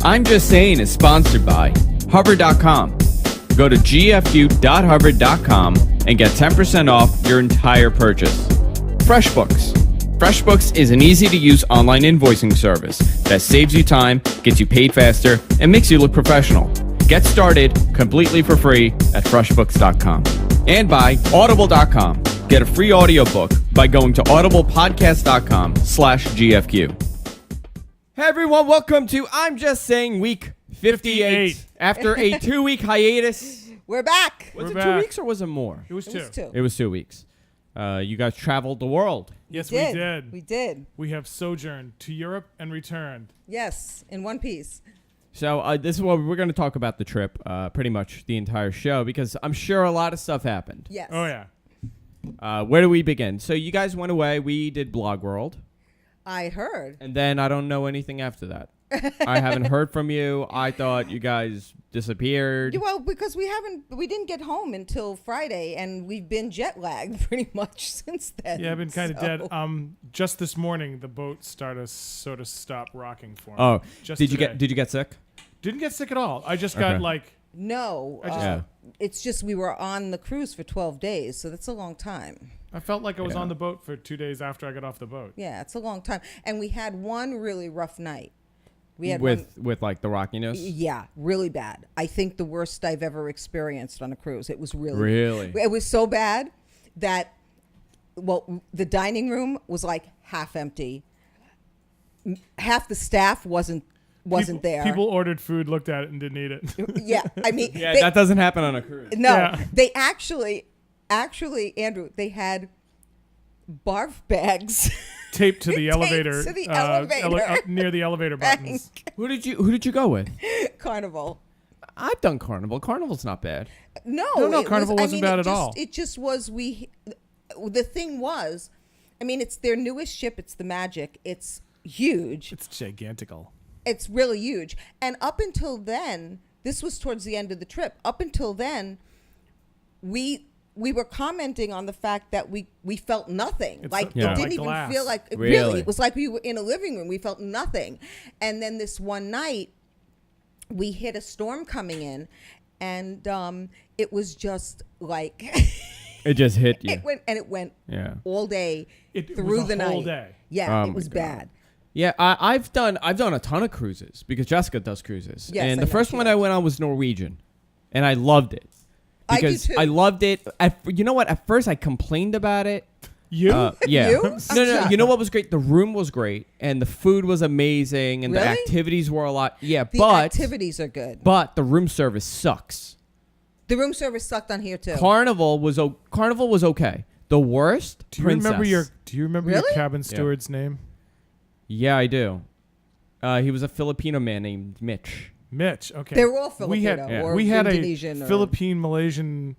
I'm Just Saying is sponsored by Hover.com. Go to gfu.hover.com and get 10% off your entire purchase. FreshBooks. FreshBooks is an easy-to-use online invoicing service that saves you time, gets you paid faster, and makes you look professional. Get started completely for free at freshbooks.com. And by Audible.com. Get a free audiobook by going to audiblepodcast.com/GFQ. Hey everyone, welcome to I'm Just Saying Week 58. After a 2-week hiatus. We're back. Was it 2 weeks or was it more? It was two. It was 2 weeks. You guys traveled the world. Yes, we did. We did. We have sojourned to Europe and returned. Yes, in one piece. So this is what we're going to talk about the trip, pretty much the entire show, because I'm sure a lot of stuff happened. Yes. Oh, yeah. Where do we begin? So you guys went away. We did Blog World. I heard. And then I don't know anything after that. I haven't heard from you. I thought you guys disappeared. Well, because we didn't get home until Friday, and we've been jet lagged pretty much since then. Yeah, I've been kind of dead. Just this morning, the boat started sort of stop rocking for me. Oh, just did today. you get sick? Didn't get sick at all. I just got No, it's just we were on the cruise for 12 days, so that's a long time. I felt like I was on the boat for 2 days after I got off the boat. Yeah, it's a long time. And we had one really rough night. We had with like the rockiness? Yeah, really bad. I think the worst I've ever experienced on a cruise. It was really. It was so bad that, well, the dining room was like half empty. Half the staff wasn't there. People ordered food, looked at it, and didn't eat it. Yeah, I mean, that doesn't happen on a cruise. No, yeah. They actually, Andrew, they had barf bags taped to the elevator, to the elevator. near the elevator buttons. Who did you go with? Carnival. I've done Carnival. Carnival's not bad. No, Carnival wasn't bad at all. It just was. The thing was, I mean, it's their newest ship. It's the Magic. It's huge. It's gigantical. It's really huge. And up until then, this was towards the end of the trip. Up until then, we were commenting on the fact that we felt nothing. It didn't even glass. feel like really. It was like we were in a living room. We felt nothing. And then this one night, we hit a storm coming in, and it was just like it just hit you. It went all day through the whole night. Day. Yeah, it was bad. Yeah, I've done a ton of cruises because Jessica does cruises. Yes, and the first one I went on was Norwegian, and I loved it. Because I loved it. You know what? At first I complained about it. You? Yeah. You? No. You know what was great? The room was great, and the food was amazing, and the activities were a lot. Yeah, the activities are good. But the room service sucks. The room service sucked on here too. Carnival was okay. The worst. Do you remember your Really? cabin steward's name? Yeah, I do. He was a Filipino man named Mitch. Mitch. Okay. They were all Filipino or we had Indonesian a Philippine, Malaysian,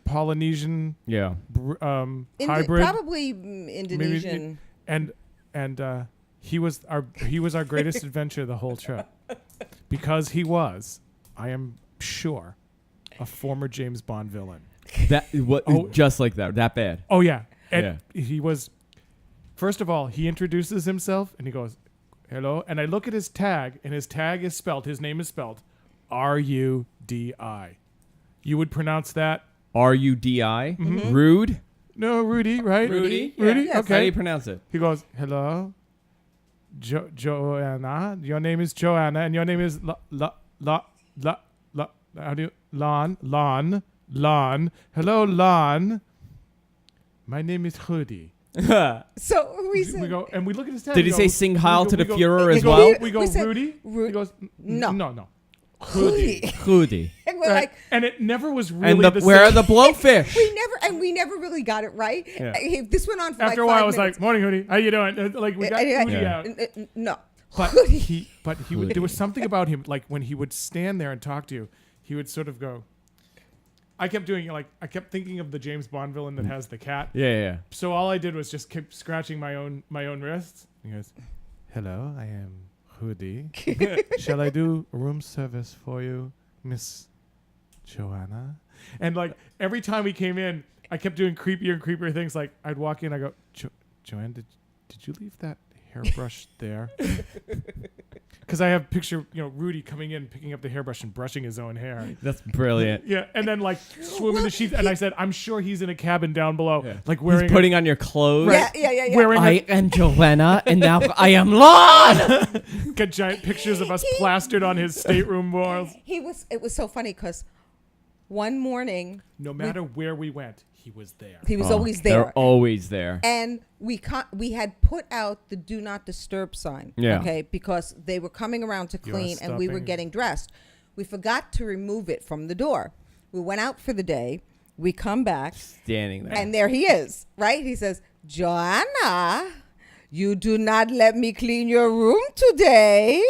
Polynesian. Yeah. Hybrid. Probably Indonesian. Maybe, and he was our greatest adventure the whole trip, because he was, I am sure, a former James Bond villain. Just like that bad. Oh yeah. And he was. First of all, he introduces himself and he goes, "Hello," and I look at his tag, and his tag is spelled. His name is spelled R-U-D-I. You would pronounce that R-U-D-I. Mm-hmm. Rude. No, Rudi, right? Rudy. Rudi. Yes. Okay. How do you pronounce it? He goes, "Hello, Joanna. Your name is Joanna, and your name is how do you Lon? Hello, Lon. My name is Rudi." So we said, We go and we look at his tag. Did he say "Sing Heil to the Führer" as we go, well? We go, We said, Rudi. He goes, no. Rudi. Rudi. And we're Right. like, and it never was really And where are the blowfish? we never really got it right. Yeah. This went on for After like a while, 5 I was minutes. like, "Morning, Rudi. How you doing?" Like we got Rudi out. No. But Rudi. he would. There was something about him, like when he would stand there and talk to you, he would sort of go. I kept doing I kept thinking of the James Bond villain that has the cat. Yeah. So all I did was just keep scratching my own wrists. He goes, "Hello, I am Rudi. Shall I do room service for you, Miss Joanna?" And like every time he came in, I kept doing creepier and creepier things. Like I'd walk in, I go, "Joanne, did you leave that hairbrush there. Because I have a picture, Rudi coming in, picking up the hairbrush and brushing his own hair. That's brilliant. Yeah, and then like swimming the sheets. And I said, I'm sure he's in a cabin down below, like wearing. He's putting on your clothes. Yeah. Wearing I am Joanna, and now I am Lon. Got giant pictures of us plastered on his stateroom walls. It was so funny because one morning, no matter where we went, he was there. He was always there. They're always there. And we had put out the do not disturb sign. Yeah. Okay, because they were coming around to clean and we were getting dressed. We forgot to remove it from the door. We went out for the day. We come back. Standing there. And there he is, right? He says, Joanna, you do not let me clean your room today.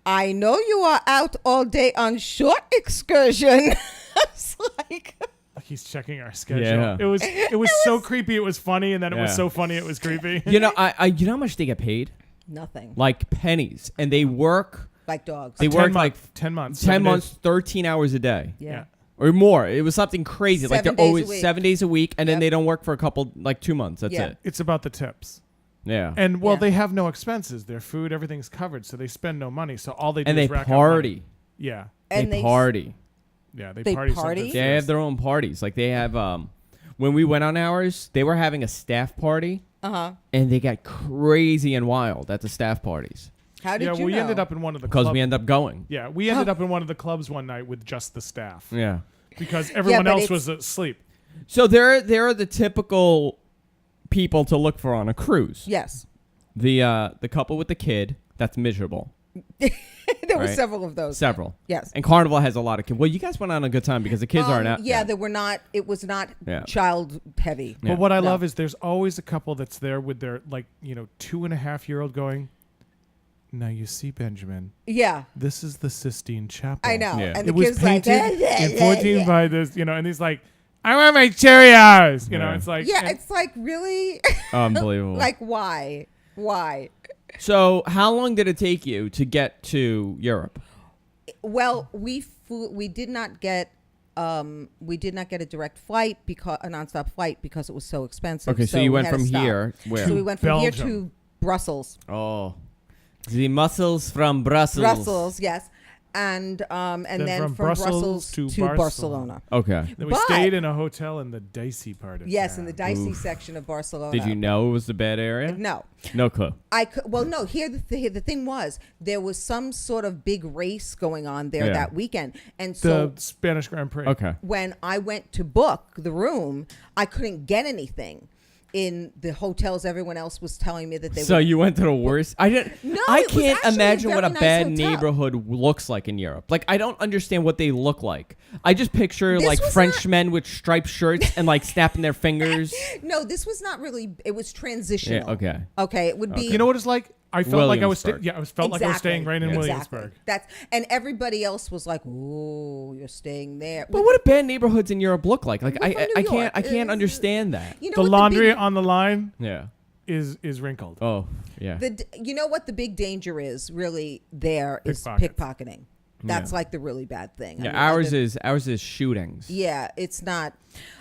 I know you are out all day on short excursion. It's like... He's checking our schedule. Yeah. It was so creepy. It was funny, and then it was so funny. It was creepy. You know, you know how much they get paid? Nothing. Like pennies, and they work like dogs. They work like 10 months. 10 months, 13 hours a day. Yeah. Or more. It was something crazy. Like they're always 7 days a week, and then they don't work for a couple, like 2 months. That's it. It's about the tips. Yeah. And they have no expenses. Their food, everything's covered, so they spend no money. So all they do and is they rack party. up money. Yeah. And they party. Yeah, they party? They have their own parties. Like they have when we went on ours, they were having a staff party. Uh-huh. And they got crazy and wild at the staff parties. How did you know? We ended up in one of the because we ended up going. Yeah, we ended up in one of the clubs one night with just the staff. Yeah. Because everyone else was asleep. So there are the typical people to look for on a cruise. Yes. The couple with the kid, that's miserable. There were several of those. Several. Yes. And Carnival has a lot of kids. Well, you guys went on a good time because the kids aren't out. Yeah, they were not. It was not child heavy. Yeah. But what I love is there's always a couple that's there with their 2.5-year-old going, now you see, Benjamin. Yeah. This is the Sistine Chapel. I know. Yeah. And the it was kid's painted like, in 14 by this, and he's like, I want my Cheerios. It's like. Yeah, it's like really. Unbelievable. Like, why? Why? So how long did it take you to get to Europe? Well, we did not get a direct flight a nonstop flight because it was so expensive. Okay, so you went from here where? So we went from here to Brussels. Oh, the muscles from Brussels. Brussels, yes. And then from Brussels to Barcelona. Okay. Then we stayed in a hotel in the dicey part of in the dicey section of Barcelona. Did you know it was the bad area? No. No clue. No. Here the thing was there was some sort of big race going on there that weekend, and so the Spanish Grand Prix. Okay. When I went to book the room, I couldn't get anything in the hotels. Everyone else was telling me that they. So you went to the worst. I didn't. No, I it was can't actually imagine a what a very bad nice hotel. neighborhood looks like in Europe. Like I don't understand what they look like. I just picture This like was French men with striped shirts and like snapping their fingers. No, this was not really. It was transitional. Yeah, okay. Okay, it would be. You know what it's like? I felt like I was. Williamsburg. Like I was staying right in Williamsburg. And everybody else was like, "Oh, you're staying there." But what do bad neighborhoods in Europe look like? Like We're from New York. I can't understand that. You know the what laundry on the line. Yeah. Is wrinkled. Oh, yeah. You know what the big danger is really there is pickpocketing. That's like the really bad thing. Yeah, ours is shootings. Yeah, it's not.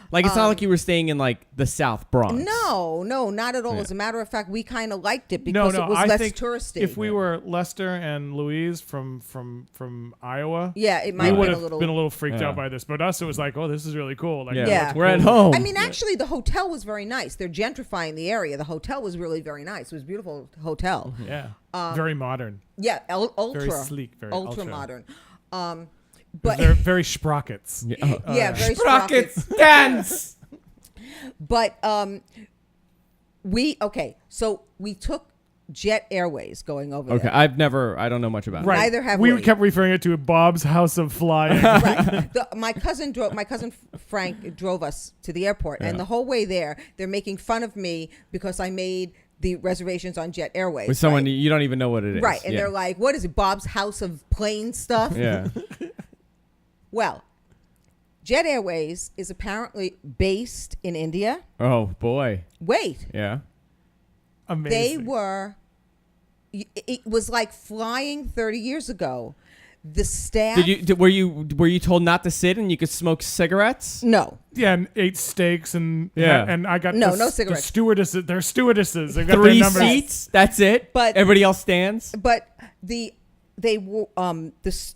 Like it's not like you were staying in like the South Bronx. No, not at all. Yeah. As a matter of fact, we kind of liked it because it was I less think touristy. If we were Lester and Louise from Iowa, it might would have been a little freaked out by this. But us, it was like, oh, this is really cool. Like, yeah. We're at home. I mean, actually, the hotel was very nice. They're gentrifying the area. The hotel was really very nice. It was a beautiful hotel. Yeah, very modern. Yeah, ultra, very sleek, very ultra modern. But they're very sprockets. Yeah, very sprockets. Dance. But so we took Jet Airways going over there. I don't know much about it. Right. Neither have we. We kept referring it to Bob's House of Flying. Right. My cousin Frank drove us to the airport, and the whole way there, they're making fun of me because I made the reservations on Jet Airways. With someone you don't even know what it is. Right, and they're like, what is it, Bob's House of Plane stuff? Yeah. Well, Jet Airways is apparently based in India. Oh, boy. Wait. Yeah. Amazing. It was like flying 30 years ago. The staff. Were you told not to sit and you could smoke cigarettes? No. Yeah, and ate steaks and I got no the cigarettes. Stewardesses. They're stewardesses. They got 3 their numbers. seats. That's it. But everybody else stands. But they wore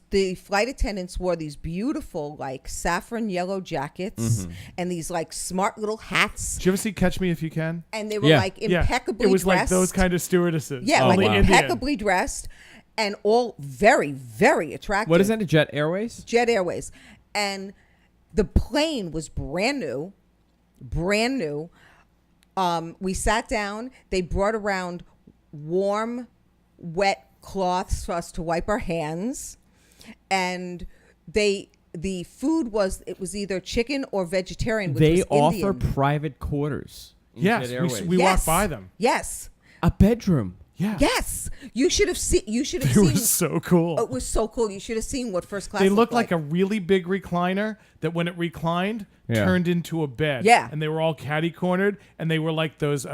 the flight attendants wore these beautiful like saffron yellow jackets and these like smart little hats. Did you ever see Catch Me If You Can? And they were like impeccably It was dressed. like those kind of stewardesses. Yeah, like wow. impeccably dressed and all very, very attractive. What is that? A Jet Airways? Jet Airways. And the plane was brand new. We sat down. They brought around warm, wet cloths for us to wipe our hands. And the food was either chicken or vegetarian, which They was offer Indian. private quarters. in Yes, Jet Airways. we walked by them. Yes. A bedroom. Yeah. Yes. You should have seen. It was so cool. It was so cool. You should have seen what first class. They looked like a really big recliner that when it reclined turned into a bed. Yeah. And they were all catty cornered and they were like those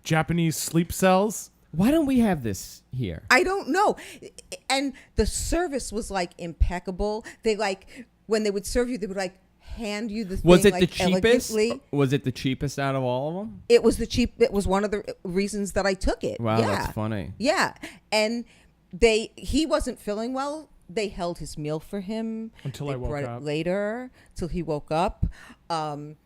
Japanese sleep cells. Why don't we have this here? I don't know. And the service was like impeccable. They like when they would serve you, they would like hand you the thing. Was it like, the cheapest? elegantly. Was it the cheapest out of all of them? It was It was one of the reasons that I took it. Wow, yeah. that's funny. Yeah, and he wasn't feeling well. They held his meal for him Until they I woke brought up. It later, till he woke up. And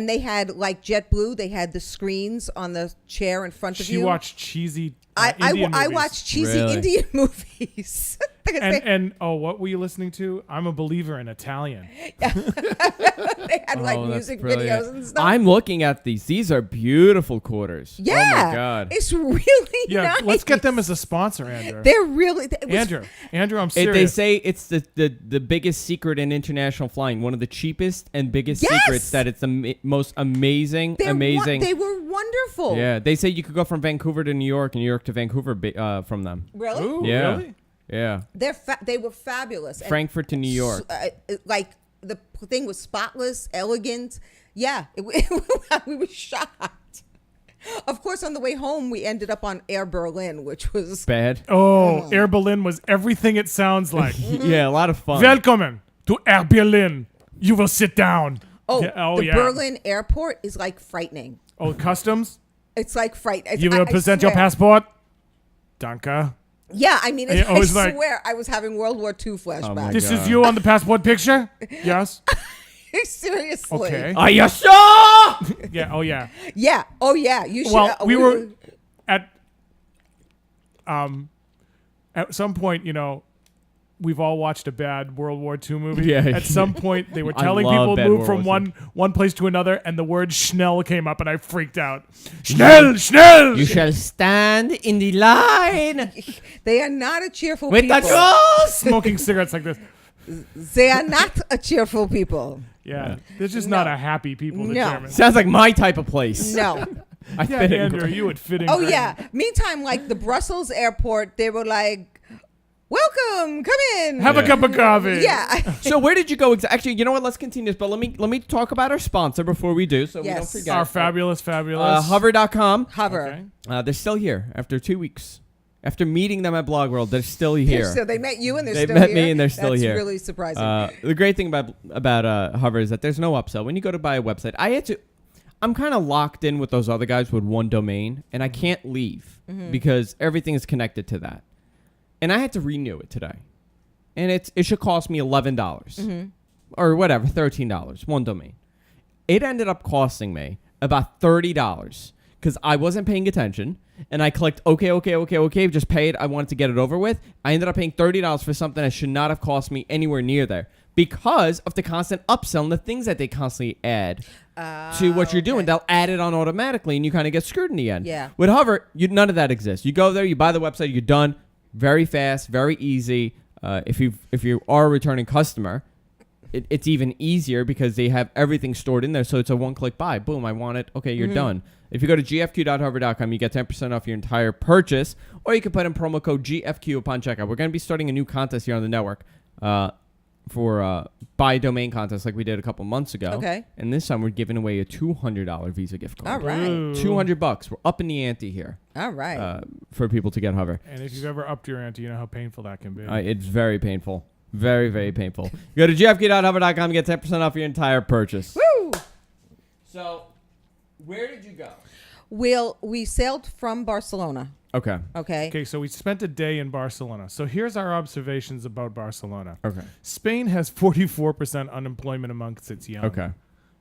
they had like JetBlue. They had the screens on the chair in front of you. She watched cheesy I Indian movies. watched cheesy Really? Indian movies. And what were you listening to? I'm a believer in Italian. They had like Oh, that's music brilliant. videos and stuff. I'm looking at these. These are beautiful quarters. Yeah. Oh my God. It's really Yeah, nice. let's get them as a sponsor, Andrew. They're really it was- Andrew, I'm They serious. say it's the biggest secret in international flying. One of the cheapest and biggest Yes! secrets that it's the most amazing. They were wonderful. Yeah, they say you could go from Vancouver to New York and New York to Vancouver from them. Really? Ooh, Yeah. really? Yeah. They were fabulous. And Frankfurt to New York. like the thing was spotless, elegant. Yeah, we were shocked. Of course, on the way home, we ended up on Air Berlin, which was Bad. Oh, Air Berlin was everything it sounds like. Yeah, a lot of fun. Welcome to Air Berlin. You will sit down. the Berlin airport is like frightening. Oh, customs? It's like frightening. You will present your passport? Danke. Yeah, I mean, I I was like- swear I was having World War II flashbacks. This God. is you on the passport picture? Yes. Seriously. Okay. Are you sure? Yeah. Oh, yeah. Yeah. Oh, yeah. You should. Well, we were at some point, we've all watched a bad World War II movie. Yeah. At some point, they were I telling love people bad move World from War one place to another, and the word Schnell came up, and I freaked out. Schnell, Schnell. You shall stand in the line They are not a cheerful with people. the trolls. Smoking cigarettes like this. They are not a cheerful people. Yeah, they're just not a happy people. The No. Germans. Sounds like my type of place. No. I Yeah, fit in Andrew, great. you would fit in. Oh, great. yeah. Meantime, like the Brussels airport, they were like, welcome, come in. Have a cup of coffee. Yeah. So where did you go? Actually, you know what? Let's continue this, but let me talk about our sponsor before we do, so we don't Yes. forget. Our fabulous. Hover.com. Hover. Okay. They're still here after 2 weeks. After meeting them at Blog World, they're still here. So they met you and they're They still met here. me and they're still That's here. really surprising. The great thing about Hover is that there's no upsell. When you go to buy a website, I'm kind of locked in with those other guys with one domain, and I can't leave because everything is connected to that. And I had to renew it today. And it should cost me $11 or whatever, $13, one domain. It ended up costing me about $30 because I wasn't paying attention. And I clicked, okay, just pay it. I wanted to get it over with. I ended up paying $30 for something that should not have cost me anywhere near there because of the constant upsell and the things that they constantly add to what you're doing. They'll add it on automatically, and you kind of get screwed in the end. Yeah. With Hover, none of that exists. You go there, you buy the website, you're done. Very fast, very easy. If you are a returning customer, it's even easier because they have everything stored in there. So it's a one-click buy. Boom, I want it. Okay, you're done. If you go to gfq.hover.com, you get 10% off your entire purchase, or you can put in promo code GFQ upon checkout. We're going to be starting a new contest here on the network for buy domain contest like we did a couple months ago. Okay. And this time we're giving away a $200 Visa gift card. All right. Ooh. $200. We're up in the ante here All right. for people to get Hover. And if you've ever upped your ante, you know how painful that can be. It's very painful. Very, very painful. Go to gfk.hover.com and get 10% off your entire purchase. Woo! So, where did you go? We sailed from Barcelona. Okay. Okay, so we spent a day in Barcelona. So here's our observations about Barcelona. Okay. Spain has 44% unemployment amongst its young. Okay.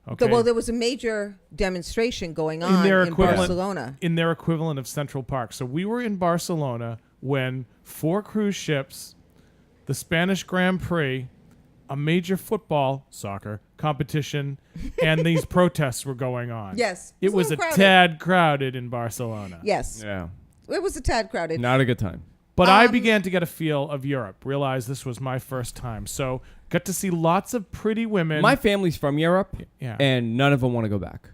Okay. Well, there was a major demonstration going on in Barcelona. In their equivalent of Central Park. So we were in Barcelona when 4 cruise ships, the Spanish Grand Prix, a major soccer competition, and these protests were going on. Yes. It was a tad crowded in Barcelona. Yes. Yeah. It was a tad crowded. Not a good time. But I began to get a feel of Europe, realized this was my first time. So got to see lots of pretty women. My family's from Europe, and none of them want to go back.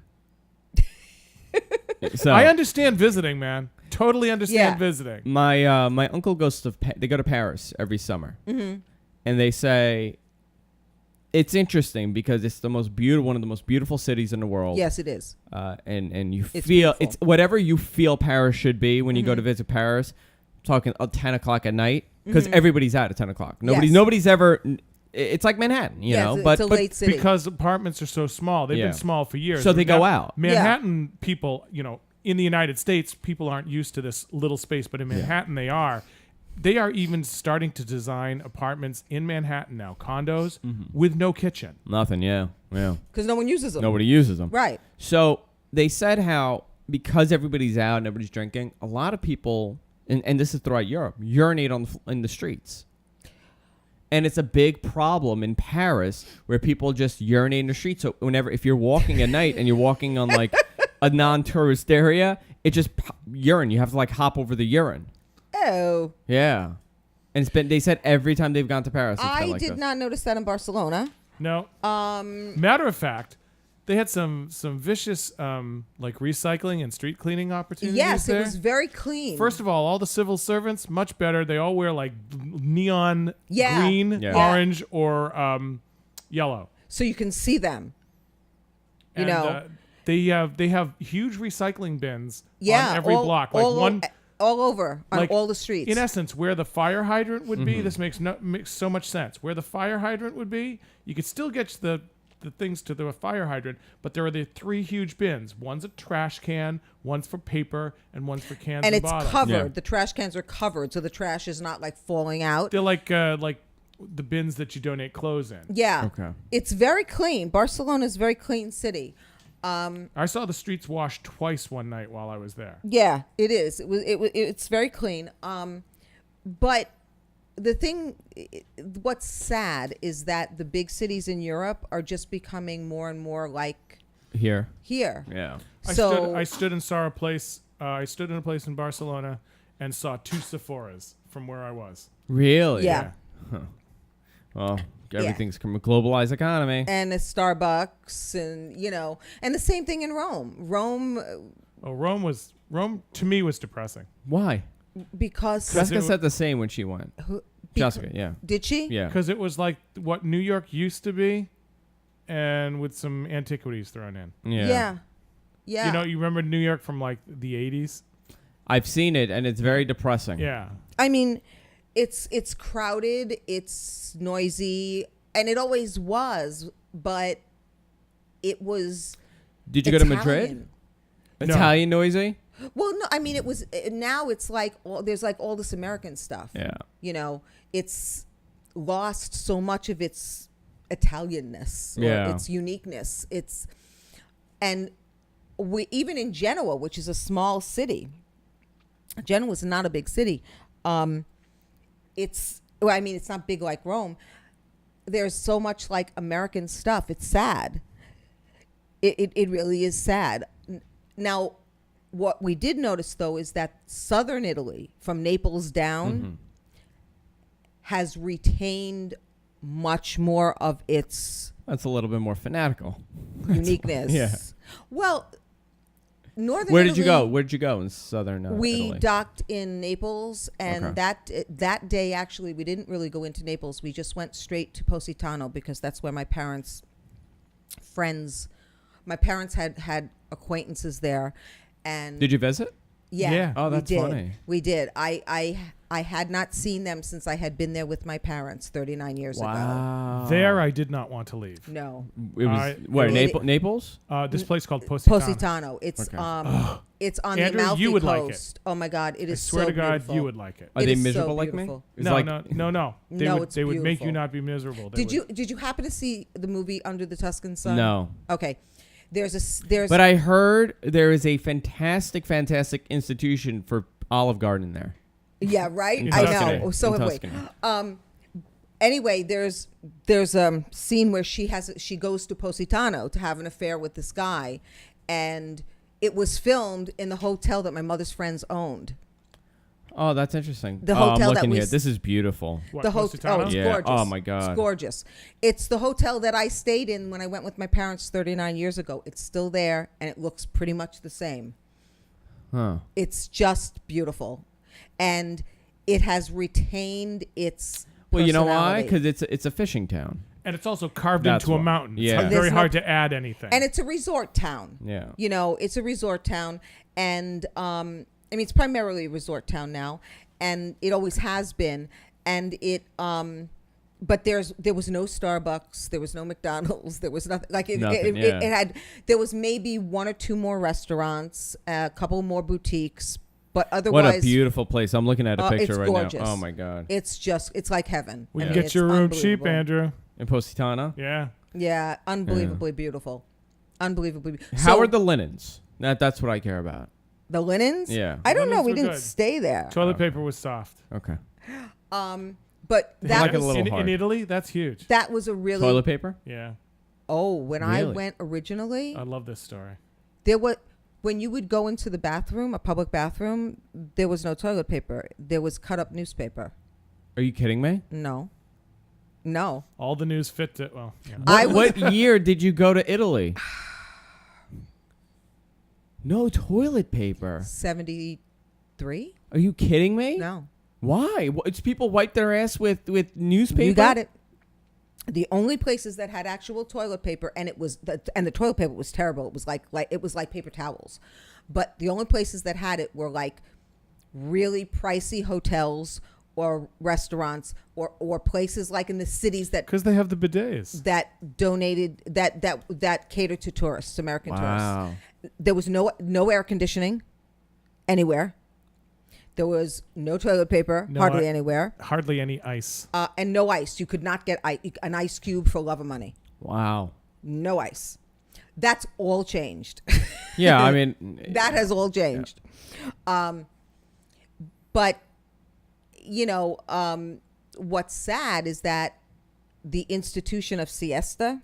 So I understand visiting, man. Totally understand visiting. My uncle goes to they go to Paris every summer, and they say it's interesting because it's one of the most beautiful cities in the world. Yes, it is. And you it's feel beautiful. it's whatever you feel Paris should be when you go to visit Paris. Talking 10 o'clock at night because everybody's out at 10 o'clock. Nobody's ever. It's like Manhattan, you know. It's a late city. Because apartments are so small, they've been small for years. So they go out. Manhattan people, in the United States, people aren't used to this little space, but in Manhattan they are. They are even starting to design apartments in Manhattan now, condos with no kitchen. Nothing, yeah. Because no one uses them. Nobody uses them. Right. So they said how because everybody's out and everybody's drinking, a lot of people, and this is throughout Europe, urinate in the streets. And it's a big problem in Paris where people just urinate in the streets. So if you're walking at night and you're walking on like a non-tourist area, it just urine. You have to like hop over the urine. Oh. Yeah. And they said every time they've gone to Paris, it's been like did not notice that in Barcelona. No. Matter of fact, they had some vicious like recycling and street cleaning opportunities. Yes, there. It was very clean. First of all the civil servants, much better. They all wear like neon green, orange, or yellow. So you can see them. They have huge recycling bins on every block. Like all over on all the streets. In essence, where the fire hydrant would be, this makes so much sense. Where the fire hydrant would be, you could still get the things to the fire hydrant, but there are the 3 huge bins. One's a trash can, one's for paper, and one's for cans and bottles. And it's covered. Yeah. The trash cans are covered, so the trash is not like falling out. They're like the bins that you donate clothes in. Yeah. Okay. It's very clean. Barcelona is a very clean city. I saw the streets washed twice one night while I was there. Yeah, it is. It's very clean. But the thing, what's sad is that the big cities in Europe are just becoming more and more like here. Yeah. I stood and saw a place. I stood in a place in Barcelona and saw 2 Sephoras from where I was. Really? Yeah. Huh. Well, everything's from a globalized economy. And a Starbucks, and the same thing in Rome. Rome to me was depressing. Why? Because Jessica said the same when she went. Jessica, yeah. Did she? Yeah. Because it was like what New York used to be, and with some antiquities thrown in. Yeah. You remember New York from like the 80s? I've seen it, and it's very depressing. Yeah. I mean, it's crowded, it's noisy, and it always was, but it was. Did you go to Madrid? No. Italian noisy? Well, no, I mean, it was. Now it's like there's like all this American stuff. Yeah. It's lost so much of its Italianness or its uniqueness. And even in Genoa, which is a small city. Genoa is not a big city. It's not big like Rome. There's so much like American stuff. It's sad. It really is sad. Now, what we did notice, though, is that southern Italy, from Naples down, has retained much more of its... That's a little bit more fanatical. Uniqueness. Yeah. Well, northern Where Italy... did you go? Where did you go in southern Italy? We docked in Naples, and that day, actually, we didn't really go into Naples. We just went straight to Positano because that's where my parents' friends... My parents had acquaintances there. And did you visit? Yeah. Oh, that's funny. We did. I I had not seen them since I had been there with my parents 39 years ago. There, I did not want to leave. No. It was where Naples? This place called Positano. Positano. It's it's on Andrew, the Amalfi you would Coast. like it. Oh my God, it is so I swear to God, beautiful. you would like it. Are It they is so miserable like me? beautiful. It's No, like, no. It's They would make you beautiful. not be miserable. Did you happen to see the movie Under the Tuscan Sun? No. Okay. There's But I heard there is a fantastic institution for Olive Garden there. yeah, right. In I Tuscany. know. So In have we. Tuscany. Anyway, there's a scene where she goes to Positano to have an affair with this guy, and it was filmed in the hotel that my mother's friends owned. Oh, that's interesting. The hotel I'm that looking we here. s- This is beautiful. What, The Positano? it's Yeah. gorgeous. Oh, my God. It's gorgeous. It's the hotel that I stayed in when I went with my parents 39 years ago. It's still there, and it looks pretty much the same. Huh. It's just beautiful, and it has retained its Well, you know why? personality. Because it's a fishing town. And it's also carved That's into a why. mountain. Yeah. It's And very there's hard to add anything. And it's a resort town. Yeah. You know, it's a resort town, and it's primarily a resort town now, and it always has been. And it, but there was no Starbucks, there was no McDonald's, there was nothing like it. Nothing, It yeah. had there was maybe one or two more restaurants, a couple more boutiques, but otherwise, What a beautiful place. I'm looking at a picture it's right gorgeous. now. Oh, my God. it's like heaven. we I can mean, get it's your room cheap, unbelievable. Andrew. In Positano? Yeah. Yeah, unbelievably beautiful, unbelievably. How So, are the linens? That's what I care about. the linens? Yeah. I don't know. Linens We were didn't good. stay there. Toilet paper was soft. Okay. But that like it a was, little in hard. Italy, that's huge. that was a really Toilet paper? Yeah. when I Really? went originally, I love this story. there was when you would go into the bathroom, a public bathroom, there was no toilet paper. There was cut up newspaper. Are you kidding me? No. All the news fit to, well, yeah. What year did you go to Italy? No toilet paper. 73? Are you kidding me? No. Why? It's people wipe their ass with newspaper? You got it. The only places that had actual toilet paper, and the toilet paper was terrible. It was like paper towels, but the only places that had it were like really pricey hotels or restaurants or places like in the cities that Because they have the bidets. donated that cater to tourists, American Wow. tourists. There was no air conditioning anywhere. There was no toilet paper, hardly anywhere. Hardly any ice. And no ice. You could not get an ice cube for love of money. Wow. No ice. That's all changed. Yeah, I mean... That has all changed. But, what's sad is that the institution of siesta,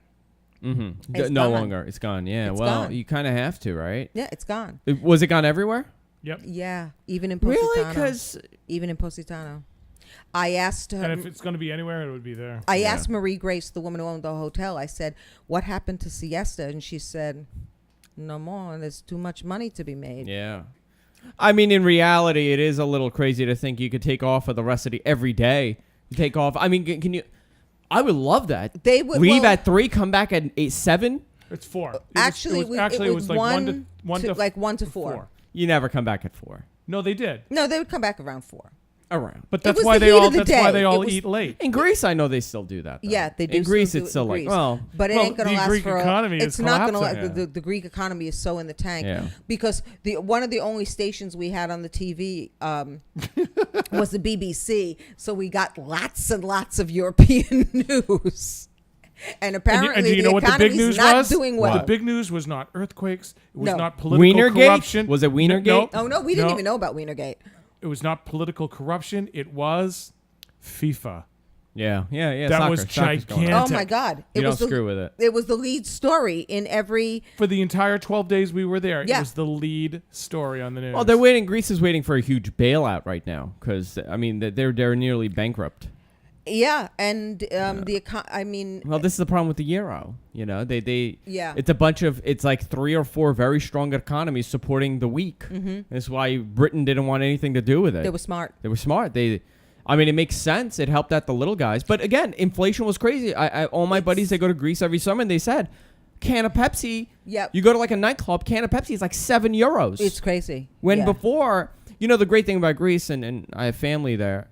It's no gone. longer. It's gone. Yeah, It's well, gone. you kind of have to, right? yeah, it's gone. Was it gone everywhere? Yep. Yeah, even in Positano. Really? Because... Even in Positano. I asked her. And if it's going to be anywhere, it would be there. I asked Marie Grace, the woman who owned the hotel, I said, what happened to siesta? And she said, no more. There's too much money to be made. Yeah. I mean, in reality, it is a little crazy to think you could take off for the rest of every day. You take off. I mean, can you... I would love that. They would Leave at 3, come back at 7. It's 4. It was like one to 4. You never come back at 4. No, they did. No, they would come back around 4. Around. But It that's was why the they heat all. of the That's why day. they all It was- eat late. In Greece, I know they still do that. Though. Yeah, they do. In Greece, still do it's still in like, Greece. well, but it ain't going to the last Greek for. economy is It's not going to. collapsing. The Greek economy is so in the tank. Yeah. Because one of the only stations we had on the TV was the BBC, so we got lots and lots of European news. And apparently, and you know what the big economy's news not was? doing well. The big news was not earthquakes. It was No. not political Wienergate? corruption. Was it Wienergate? Oh no, we didn't even know about Wienergate. It was not political corruption. It was FIFA. yeah. That Soccer. was Soccer's going on. gigantic. Oh my God! You don't screw with it. It was the lead story in every. For the entire 12 days we were there, Yeah. it was the lead story on the news. Well, they're waiting. Greece is waiting for a huge bailout right now because I mean they're nearly bankrupt. Yeah, and I mean, Well, this is the problem with the euro. You know, they Yeah. it's like 3 or 4 very strong economies supporting the weak. Mm-hmm. That's why Britain didn't want anything to do with it. they were smart. They were smart. I mean, it makes sense. It helped out the little guys. But again, inflation was crazy. All my buddies, they go to Greece every summer, and they said, can of Pepsi. Yep. You go to like a nightclub, can of Pepsi is like €7. It's crazy. When Yeah. before, You know, the great thing about Greece, and I have family there,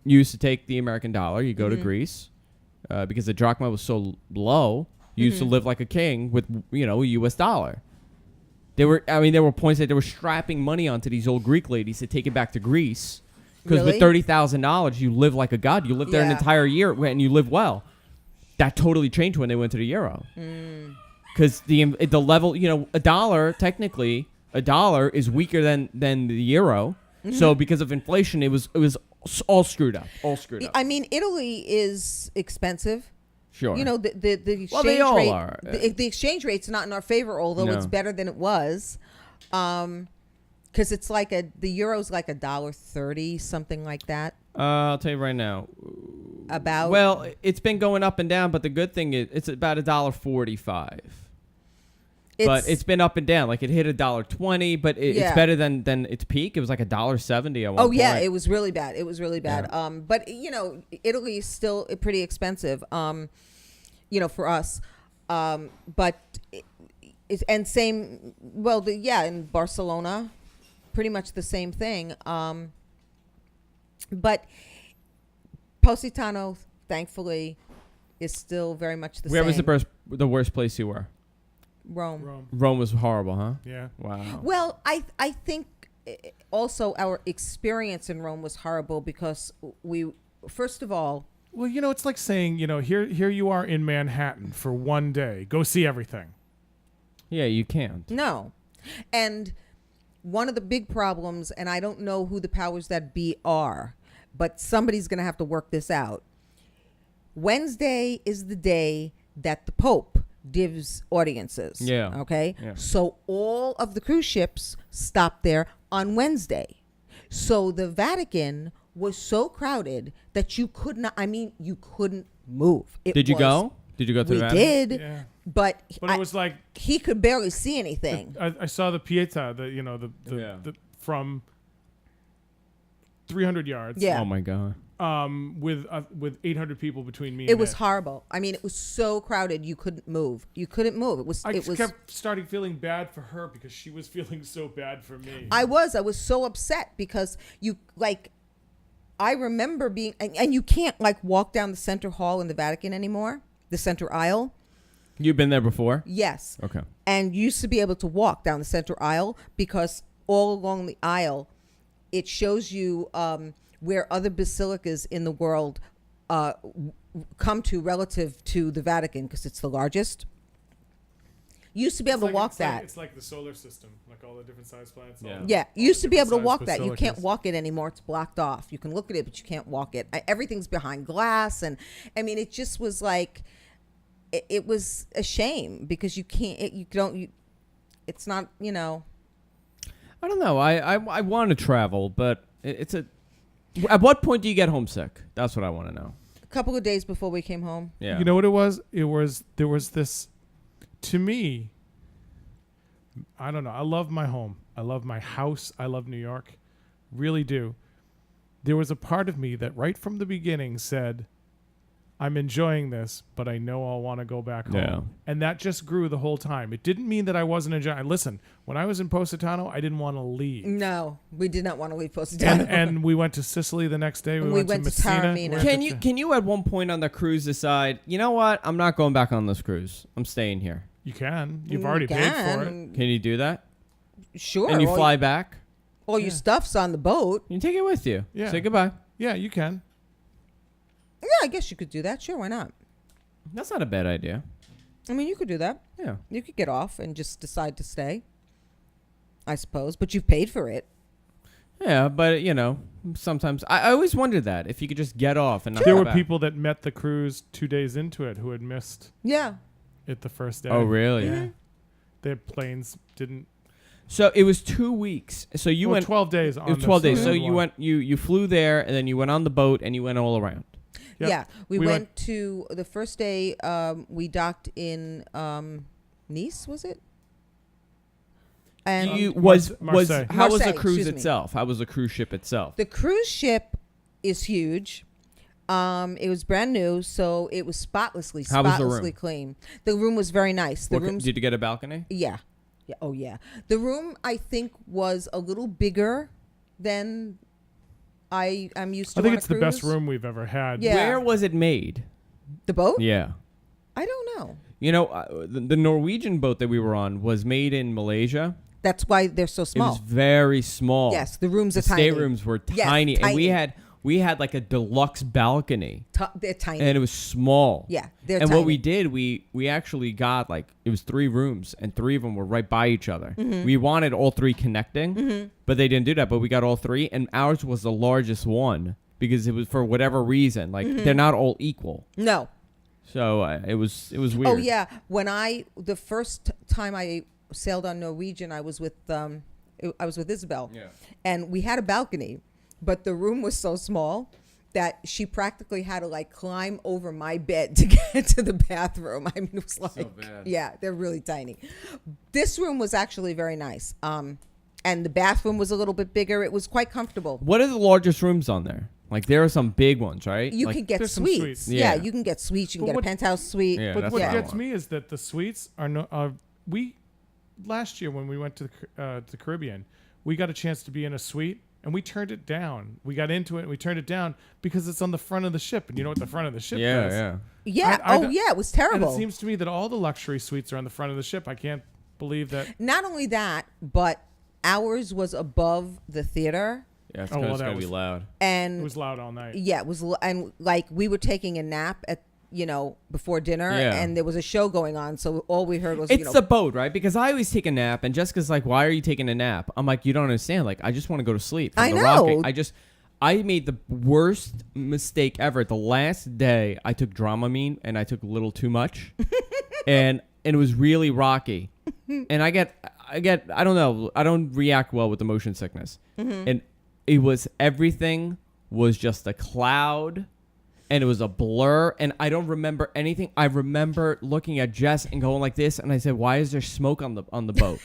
you used to take the American dollar, you go to Greece, because the drachma was so low, you used to live like a king with, you know, a U.S. dollar. There were points that they were strapping money onto these old Greek ladies to take it back to Greece. Because with $30,000, you live like a god. You live there an entire year, and you live well. That totally changed when they went to the euro. Because the level, you know, a dollar is weaker than the euro. So because of inflation, it was all screwed up. I mean, Italy is expensive. Sure. You know, the exchange they all rate. are. The exchange rate's not in our favor, although it's better than it was. Because it's like the euro's like $1.30, something like that. I'll tell you right now. About it's been going up and down, but the good thing is it's about $1.45. But it's been up and down. Like it hit $1.20, but it's better than its peak. It was like $1.70 at one point. Yeah, it was really bad. Yeah. But you know, Italy is still pretty expensive. You know, for us. But and same. Well, in Barcelona, pretty much the same thing. But Positano, thankfully, is still very much the same. Where was the worst place you were? Rome Was horrible, huh? Yeah. Wow. Well, I think also our experience in Rome was horrible because we, first of all. Well, you know, it's like saying, you know, here you are in Manhattan for one day. Go see everything. Yeah, you can't. No. And one of the big problems, and I don't know who the powers that be are, but somebody's going to have to work this out. Wednesday is the day that the Pope gives audiences. Yeah. Okay? Yeah. So all of the cruise ships stop there on Wednesday. So the Vatican was so crowded that you couldn't move. Did you go? Did you go to the Vatican? We did. Yeah. But it was like he could barely see anything. I saw the Pietà, the from 300 yards. Yeah. Oh my God. With 800 people between me. It was horrible. I mean, it was so crowded you couldn't move. It was. I kept starting feeling bad for her because she was feeling so bad for me. I was so upset because I remember being, and you can't walk down the center hall in the Vatican anymore, the center aisle. You've been there before? Yes. Okay. And you used to be able to walk down the center aisle because all along the aisle, it shows you where other basilicas in the world come to relative to the Vatican because it's the largest. You used to be able to walk that. It's like the solar system, like all the different size planets. Yeah. You used to be able to walk that. You can't walk it anymore. It's blocked off. You can look at it, but you can't walk it. Everything's behind glass. And I mean, it just was like, it was a shame because you can't, it's not, you know. I don't know. I want to travel, but it's at what point do you get homesick? That's what I want to know. A couple of days before we came home. Yeah. You know what it was? There was this, to me, I don't know. I love my home. I love my house. I love New York. Really do. There was a part of me that right from the beginning said, I'm enjoying this, but I know I'll want to go back home. Yeah. And that just grew the whole time. It didn't mean that I wasn't enjoying. Listen, when I was in Positano, I didn't want to leave. No, we did not want to leave Positano. And we went to Sicily the next day. We went to Messina. Taormina. Can you at one point on the cruise decide, you know what? I'm not going back on this cruise. I'm staying here. You can. You've already paid for it. Can you do that? Sure. And you fly back? All your stuff's on the boat. You take it with you. Yeah. Say goodbye. Yeah, you can. Yeah, I guess you could do that. Sure, why not? That's not a bad idea. I mean, you could do that. Yeah. You could get off and just decide to stay, I suppose. But you've paid for it. Yeah, but, you know, sometimes I always wondered that, if you could just get off and not There go were back. people that met the cruise 2 days into it who had missed it the first day. Oh, really? Yeah. Their planes didn't. So it was 2 weeks. So you went 12 days. It was 12 days. So you flew there, and then you went on the boat, and you went all around. Yep. Yeah, we went to the first day. We docked in Nice, was it? And Marseille. How was the Marseille, cruise excuse me. itself? How was the cruise ship itself? The cruise ship is huge. It was brand new, so it was spotlessly How was the room? clean. The room was very nice. Did you get a balcony? Yeah. Yeah. Oh yeah. The room I think was a little bigger than I'm used to. I think on it's a the best cruise. room we've ever had. Yeah. Where was it made? The boat? Yeah. I don't know. You know, the Norwegian boat that we were on was made in Malaysia. That's why they're so It small. was very small. Yes, the rooms The are tiny. staterooms were Yes, tiny, and we tiny. had like a deluxe balcony, They're tiny. and it was small. Yeah, they're and tiny. what we did, we actually got like it was 3 rooms, and 3 of them were right by each other. Mm-hmm. We wanted all 3 connecting, but they didn't do that. But we got all 3, and ours was the largest one because it was for whatever reason. Like they're not all equal, No. so it was weird. Oh yeah, when the first time I sailed on Norwegian, I was with Isabel. Yeah. And we had a balcony, but the room was so small that she practically had to like climb over my bed to get to the bathroom. I mean, it was like, bad. yeah, they're really tiny. This room was actually very nice. And the bathroom was a little bit bigger. It was quite comfortable. What are the largest rooms on there? Like there are some big ones, right? You like, can get there's some suites. suites. Yeah. Yeah. You can get suites. You can But get a what- penthouse suite. Yeah, But that's what what I gets want. me is that the suites are no. We last year when we went to the Caribbean, we got a chance to be in a suite and we turned it down. We got into it and we turned it down because it's on the front of the ship, and you know what the front of the ship Yeah, does. yeah. Yeah. I Oh don't- yeah, it was And terrible. it seems to me that all the luxury suites are on the front of the ship. I can't believe that. Not only that, but ours was above the theater, Yeah, it's Oh, well, gonna that be was- loud. and It was loud all night. yeah, it was, and like we were taking a nap at before dinner, Yeah. and there was a show going on, so all we heard was It's the boat, right? Because I always take a nap, and Jessica's like, "Why are you taking a nap?" I'm like, "You don't understand. Like, I just want to go to sleep." From I the know. rocking. I made the worst mistake ever. The last day, I took Dramamine, and I took a little too much, and it was really rocky. And I don't know. I don't react well with the motion sickness, and everything was just a cloud. And it was a blur, and I don't remember anything. I remember looking at Jess and going like this, and I said, "Why is there smoke on the boat?"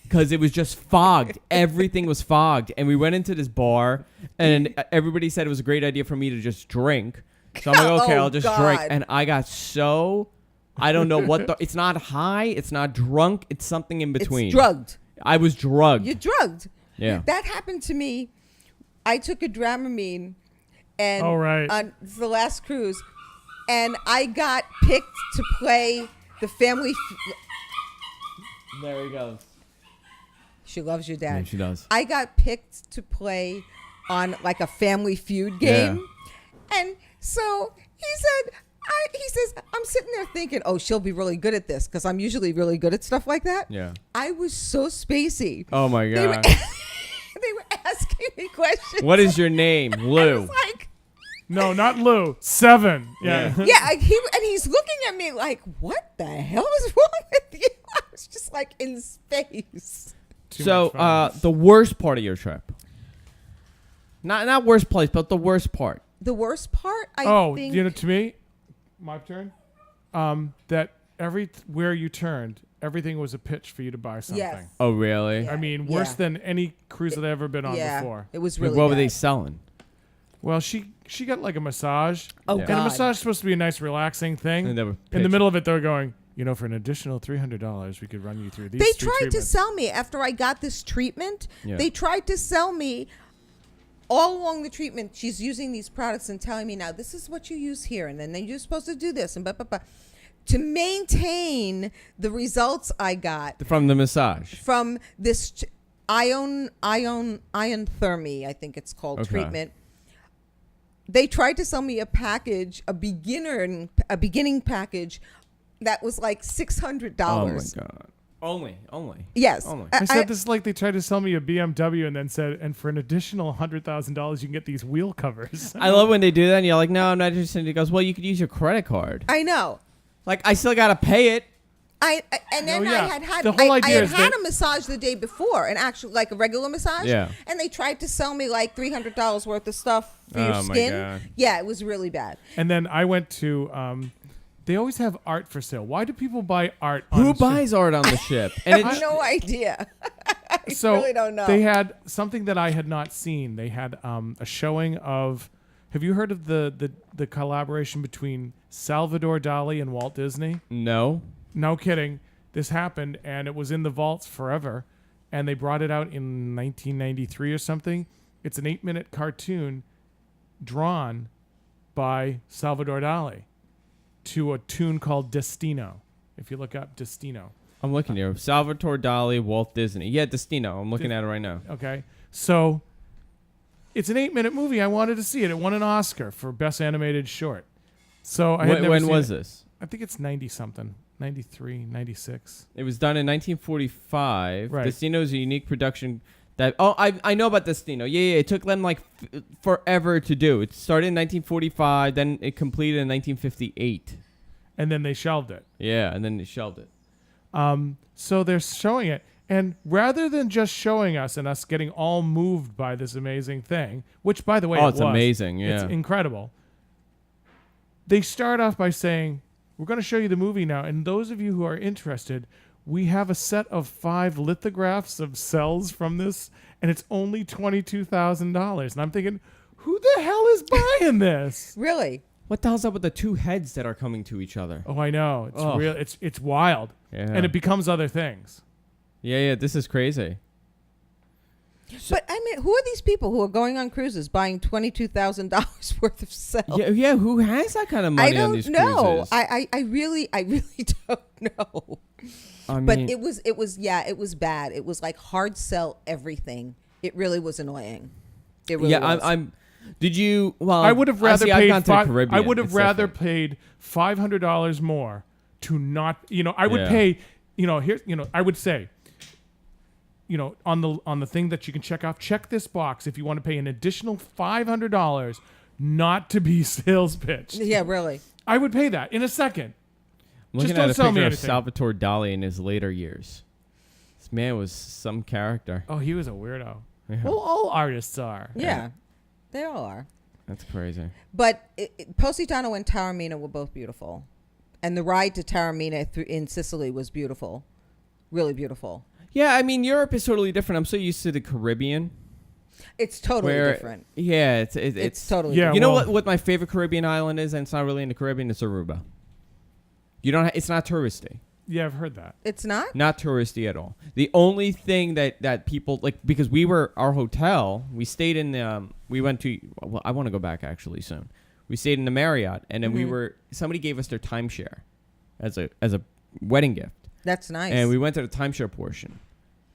Because it was just fogged. Everything was fogged, and we went into this bar, and everybody said it was a great idea for me to just drink. So I'm like, "Okay, Oh, I'll just God. drink." And I got so, I don't know what it's not high, it's not drunk, it's something in between. It's drugged. I was drugged. You're drugged. Yeah. That happened to me. I took a Dramamine, and Oh, right. on the last cruise, and I got picked to play the family. There he goes. She loves your dad. Yeah, she does. I got picked to play on like a Family Feud game, and so he says, I'm sitting there thinking, oh, she'll be really good at this because I'm usually really good at stuff like that. Yeah. I was so spacey. Oh my They were, god. they were asking me questions. What is your name, I Lou? was like, No, not Lou. 7. Yeah. Yeah. yeah, he's looking at me like, what the hell is wrong with you? I was just like in space. Too So, much fun. the worst part of your trip. Not worst place, but the worst part. The worst part, I think. to me, my turn. That where you turned, everything was a pitch for you to buy something. Yes. Oh, really? I mean, worse Yeah. than any cruise that I've ever been on Yeah, before. it was Like, really what were they bad. selling? Well, she got like a massage. Oh, Yeah. And a God. massage is supposed to be a nice, relaxing thing. And they were In the pitching. middle of it, they were going, for an additional $300, we could run you through these. They 3 tried to treatments. sell me after I got this treatment. Yeah. They tried to sell me all along the treatment. She's using these products and telling me, now this is what you use here, and then you're supposed to do this, and blah, blah, blah. To maintain the results I got From the massage. from this ionthermy, I think it's called, Okay. treatment. They tried to sell me a package, a beginning package that was like $600. Oh my god. Only. Yes. Only. I said this is like they tried to sell me a BMW and then said, and for an additional $100,000, you can get these wheel covers. I love when they do that and you're like, no, I'm not interested. He goes, well, you could use your credit card. I know. Like, I still got to pay it. And then Oh, yeah. I had The whole I idea had is had that- a massage the day before, and actually like a regular massage. Yeah. And they tried to sell me like $300 worth of stuff for your Oh, my skin. God. Yeah, it was really bad. And then I went to, they always have art for sale. Why do people buy art on Who ship? buys art on the ship? And I it's, have no idea. I So really don't know. they had something that I had not seen. They had a showing of, have you heard of the collaboration between Salvador Dali and Walt Disney? no. No kidding. this happened, and it was in the vaults forever, and they brought it out in 1993 or something. It's an 8-minute cartoon drawn by Salvador Dali to a tune called Destino. If you look up Destino. I'm looking here. Salvatore Dali, Walt Disney. Yeah, Destino. I'm looking at it right now. Okay. So it's an 8-minute movie. I wanted to see it. It won an Oscar for Best Animated Short. So I had never when seen was it. this? I think it's 90-something. 93, 96. It was done in 1945. Right. Destino is a unique production that... Oh, I know about Destino. Yeah. It took them like forever to do. It started in 1945, then it completed in 1958. And then they shelved it. Yeah, and then they shelved it. So they're showing it. And rather than just showing us and us getting all moved by this amazing thing, which, by the way, it's amazing. Yeah. It's incredible. They start off by saying, we're going to show you the movie now. And those of you who are interested, we have a set of 5 lithographs of cells from this, and it's only $22,000. And I'm thinking, who the hell is buying this? Really? What the hell's up with the two heads that are coming to each other? Oh, I know. It's real. It's wild. Yeah. And it becomes other things. Yeah. This is crazy. But I mean, who are these people who are going on cruises buying $22,000 worth of cells? Yeah. Who has that kind of money on these know. cruises? I really don't know. I mean, But it was bad. It was like hard sell everything. It really was annoying. It really was. I'm. Did you? Well, I would have rather I've paid. gone to the Caribbean. I would have It's rather different. paid $500 more to not. I would pay. Here. I would say. On the thing that you can check off, check this box if you want to pay an additional $500 not to be sales pitched. Yeah, really. I would pay that in a second. I'm looking Just don't at a sell me picture of anything. Salvatore Dali in his later years. This man was some character. Oh, he was a weirdo. Yeah. Well, all artists are. Yeah, they all are. That's crazy. But Positano and Taormina were both beautiful. And the ride to Taormina in Sicily was beautiful. Really beautiful. Yeah, I mean, Europe is totally different. I'm so used to the Caribbean. It's totally different. Yeah, it's totally Yeah, different. You know well- what my favorite Caribbean island is, and it's not really in the Caribbean. It's Aruba. It's not touristy. Yeah, I've heard that. It's not? Not touristy at all. The only thing that people like, because our hotel, we stayed in we went to, well, I want to go back actually soon. We stayed in the Marriott, and then somebody gave us their timeshare as a wedding gift. That's nice. And we went to the timeshare portion,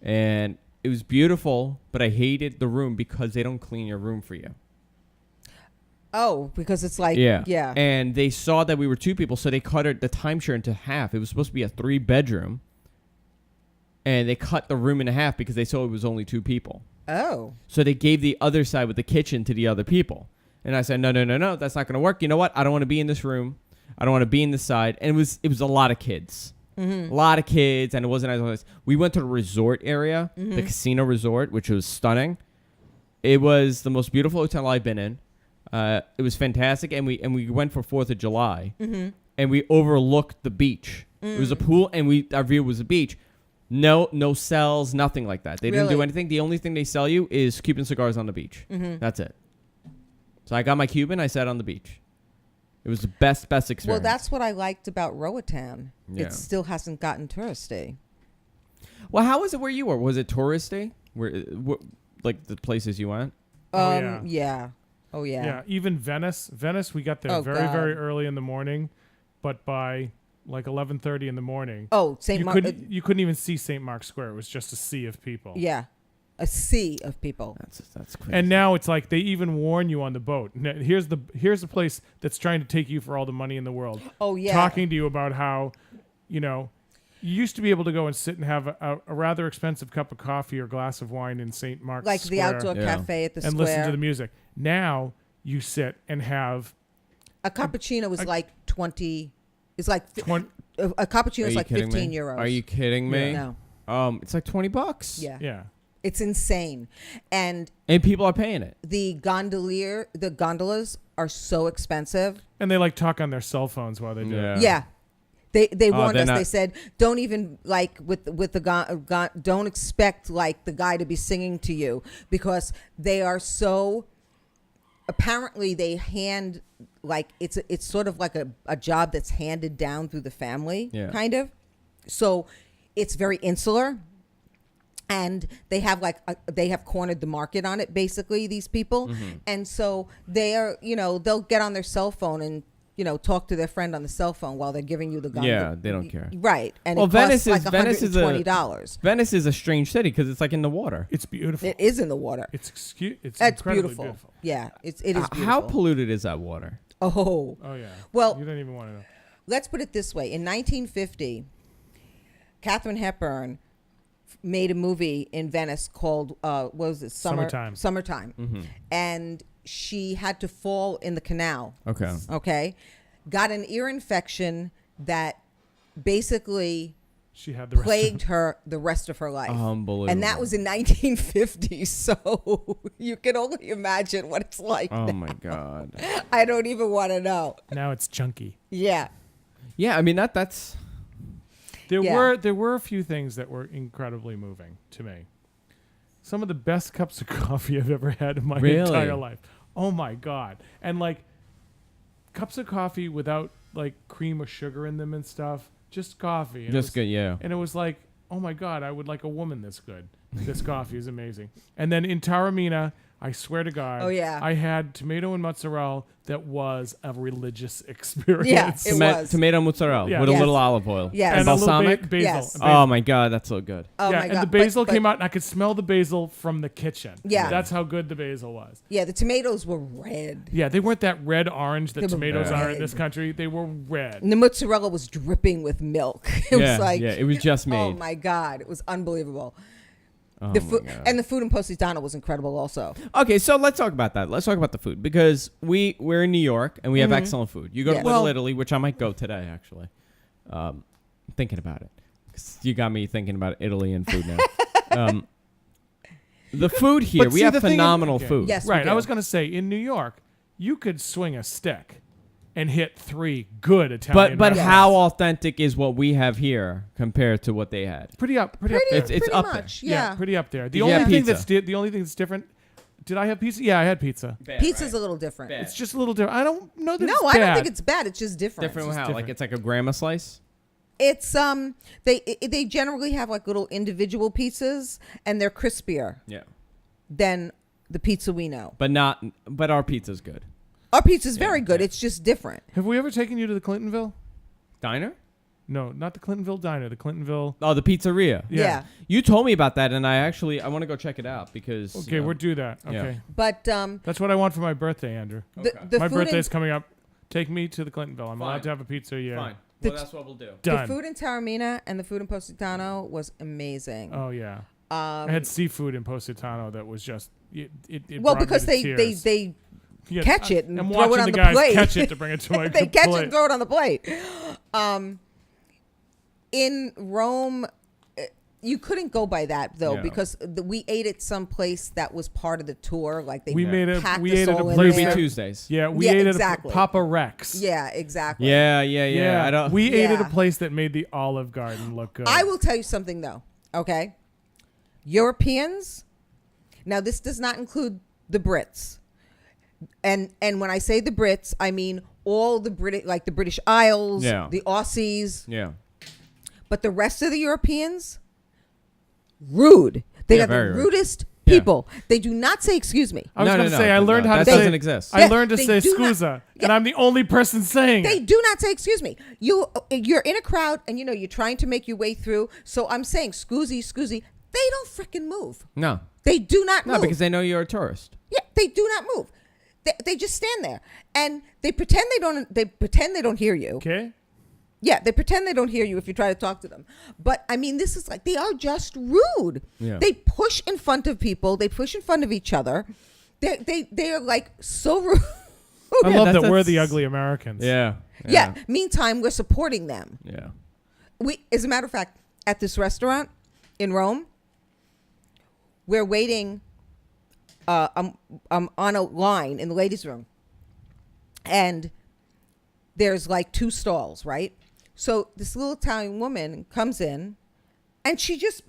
and it was beautiful, but I hated the room because they don't clean your room for you. Oh, because it's like, yeah. And they saw that we were 2 people, so they cut the timeshare into half. It was supposed to be a 3-bedroom, and they cut the room in half because they saw it was only 2 people. Oh. So they gave the other side with the kitchen to the other people. And I said, no, that's not going to work. You know what? I don't want to be in this room. I don't want to be in this side. And it was a lot of kids. Mm-hmm. A lot of kids, and it wasn't as nice. We went to the resort area, the casino resort, which was stunning. It was the most beautiful hotel I've been in. It was fantastic, and we went for 4th of July, and we overlooked the beach. It was a pool, and our view was the beach. No cells, nothing like that. They didn't do anything. The only thing they sell you is Cuban cigars on the beach. That's it. So I got my Cuban. I sat on the beach. It was the best experience. Well, that's what I liked about Roatan. Yeah. It still hasn't gotten touristy. Well, how was it where you were? Was it touristy? Like the places you went? Yeah. Oh, yeah. Yeah, even Venice. We got there very early in the morning, but by like 11:30 in the morning. Oh, St. Mark. You couldn't even see St. Mark's Square. It was just a sea of people. Yeah. A sea of people. That's crazy. And now it's like they even warn you on the boat. Here's the place that's trying to take you for all the money in the world. Oh, yeah. Talking to you about how, you used to be able to go and sit and have a rather expensive cup of coffee or glass of wine in St. Mark's Like Square. the outdoor cafe at the and square. listen to the music. Now you sit and have a cappuccino is like 20. It's like 20. A cappuccino is like 15 me? euros. Are you kidding me? No. It's like $20. Yeah. Yeah. It's insane. And people are paying it. the gondolas are so expensive. And they like talk on their cell phones while they do it. Yeah. They warned us. not- They said, don't even like with the don't expect like the guy to be singing to you, because they are so. Apparently, they hand like it's sort of like a job that's handed down through the family, kind of. So it's very insular. And they have they have cornered the market on it, basically, these people. And so they are, they'll get on their cell phone and, talk to their friend on the cell phone while they're giving you the gun. Yeah, they don't care. Right. And Well, it costs Venice like is $120. Venice is a strange city because it's like in the water. It's beautiful. It is in the water. It's beautiful. incredibly beautiful. Yeah, it is beautiful. How polluted is that water? Oh, yeah. Well, you don't even want to know. let's put it this way. In 1950, Katharine Hepburn made a movie in Venice called, what was it? Summertime. Summertime. And she had to fall in the canal. Okay. Got an ear infection that basically She had the plagued her the rest of her life. Unbelievable. And that was in 1950. So you can only imagine what it's like. Oh now. my God. I don't even want to know. Now it's chunky. Yeah. Yeah, I mean that's. There Yeah. were a few things that were incredibly moving to me. Some of the best cups of coffee I've ever had in my entire life. Oh my God. And like cups of coffee without like cream or sugar in them and stuff. Just coffee. And Just good, yeah. And it was like, oh my God, I would like a woman this good. This coffee is amazing. And then in Taormina, I swear to God, Oh, yeah. I had tomato and mozzarella that was a religious experience. Yeah, it was. Tomato mozzarella Yeah. with a Yes. little olive oil. Yes. And And a little balsamic. basil. Yes. Basil. Oh my God, that's so good. Oh yeah, my and God. the basil But- came out, and I could smell the basil from the kitchen. Yeah. That's how good the basil was. Yeah, the tomatoes were red. Yeah, they weren't that red-orange that They were tomatoes are in red. this country. They were red. And the mozzarella was dripping with milk. It Yeah, was like, yeah, it was just Oh made. my God, it was unbelievable. Oh The my food God. and the food in Positano was incredible also. Okay, so let's talk about that. Let's talk about the food because we're in New York and we have excellent food. You go Yes. to Little Well- Italy, which I might go today actually. Thinking about it, 'cause you got me thinking about Italy and food now. The food here, But we see, have the thing is- phenomenal okay. food. Yes, we Right, do. I was going to say, in New York, you could swing a stick and hit 3 good Italian But restaurants. how authentic is what we have here compared to what they had? Pretty up there. It's pretty up much, there. yeah. Pretty up there. The you only have thing pizza? that's the only thing that's different. Did I have pizza? Yeah, I had pizza. Pizza's a little different. Bad. It's just a little different. I don't know that No, it's I don't bad. think it's bad. It's just different. Different how? Like different. it's like a grandma slice? It's they generally have like little individual pizzas and they're crispier Yeah. than the pizza we know. But our pizza's good. Our pizza's Yeah, very good. yeah. Just different. Have we ever taken you to the Clintonville? Diner? No, not the Clintonville Diner. The Clintonville. Oh, the pizzeria. Yeah. You told me about that, and I want to go check it out because. Okay, we'll do that. Okay. Yeah. But That's what I want for my birthday, Andrew. the My food birthday's coming up. Take me to the Clintonville. I'm Fine. allowed to have a pizza a year. Fine. The- Well, that's what we'll do. the Done. food in Taormina and the food in Positano was amazing. Oh yeah. I had seafood in Positano that was just it well, brought me because to they tears. they catch it and I'm throw it watching on the the guys plate. catch it to bring it to my they catch plate. it and throw it on the plate. In Rome, you couldn't go by that though Yeah. because we ate at some place that was part of the tour. Like they We made a packed we us ate at a all in place Ruby there. Tuesdays. Yeah, we Yeah, ate exactly. at a Papa Rex. Yeah, exactly. Yeah. I don't. We ate at a Yeah. place that made the Olive Garden look good. I will tell you something though. Okay, Europeans. Now this does not include the Brits, and when I say the Brits, I mean all the like the British Isles, Yeah. the Aussies, Yeah. but the rest of the Europeans, rude. They Yeah, are the very rude. rudest Yeah. people. They do not say excuse me. I was No, going to no, say I learned no, how to that say doesn't exist. I Yeah, learned to they say do not- scusa, and Yeah. I'm the only person saying They it. do not say excuse me. You're in a crowd and you're trying to make your way through. So I'm saying scusi. They don't freaking move. No. They do not No, move. because they know you're a tourist. Yeah, they do not move. They just stand there and they pretend they don't. They pretend they don't hear you. Okay? Yeah, they pretend they don't hear you if you try to talk to them. But I mean, this is like they are just rude. Yeah. They push in front of people. They push in front of each other. They are like so rude. I love that that's- we're the ugly Americans. Yeah. Yeah. Meantime, we're supporting them. Yeah. As a matter of fact, at this restaurant in Rome, we're waiting. I'm on a line in the ladies' room, and there's like 2 stalls, right? So this little Italian woman comes in, and she just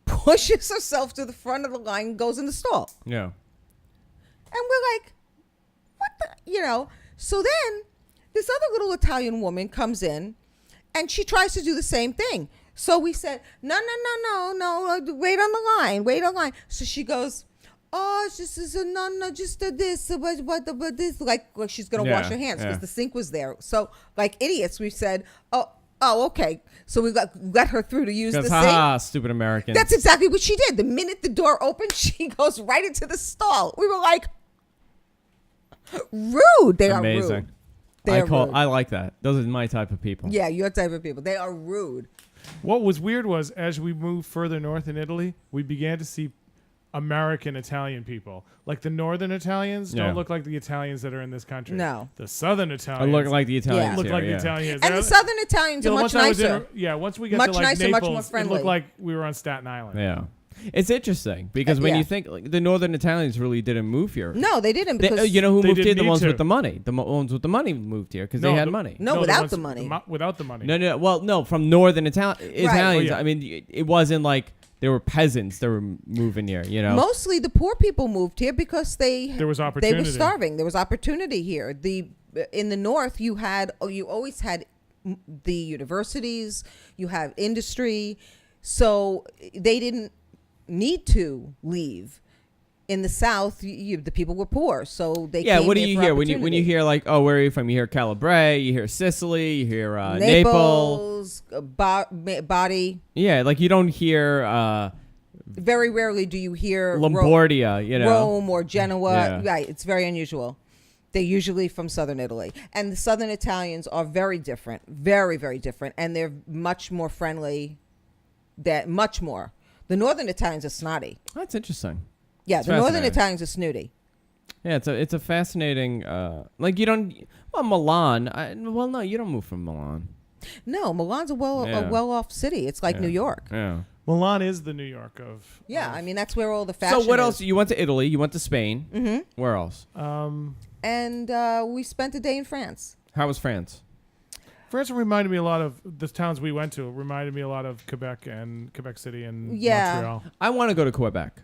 pushes herself to the front of the line and goes in the stall, Yeah. and we're like, "What the?" So then this other little Italian woman comes in, and she tries to do the same thing. So we said, no, wait on the line. So she goes, oh, this is just a this, but this, like she's gonna wash her hands because the sink was there. So like idiots, we said, oh, okay. So we got her through to use the sink. Ha, stupid Americans. That's exactly what she did. The minute the door opened, she goes right into the stall. We were like, rude. They are rude. I like that. Those are my type of people. Yeah, your type of people. They are rude. What was weird was as we moved further north in Italy, we began to see American Italian people. Like the northern Italians don't look like the Italians that are in this country. No. The southern Italians look like the Italians. look like the Italians. And the southern Italians are much nicer. Once we got much to like nicer, Naples, much more friendly. it looked like we were on Staten Island. Yeah. It's interesting because when you think like, the northern Italians really didn't move here. No, they didn't. Because you know who moved here? The ones to. with the money. The ones with the money moved here because they had money. No, without the money. Without the money. No. Well, no, from northern Italians. Oh, yeah. I mean, it wasn't like they were peasants that were moving here. You know, mostly the poor people moved here because there was opportunity. They were starving. There was opportunity here. In the north, you always had the universities. You have industry, so they didn't need to leave. In the south, the people were poor, so they came what do here you for hear when you hear like, oh, where are you from? You hear Calabria, you hear Sicily, you hear Naples, Body. Yeah, like you don't hear. Very rarely do you hear Lombardia, Rome or Genoa. Yeah. Right, it's very unusual. They're usually from southern Italy, and the southern Italians are very different, very very different, and they're much more friendly. Much more. The northern Italians are snotty. That's interesting. Yeah, it's the northern Italians are snooty. Yeah, it's a fascinating. Like you don't. Well, Milan. No, you don't move from Milan. No, Milan's a well-off city. It's like New York. Yeah. Milan is the New York of. Yeah, I mean that's where all the fashion. So what is. else? You went to Italy. You went to Spain. Mm-hmm. Where else? And we spent a day in France. How was France? France reminded me a lot of the towns we went to. Reminded me a lot of Quebec City and Montreal. I want to go to Quebec.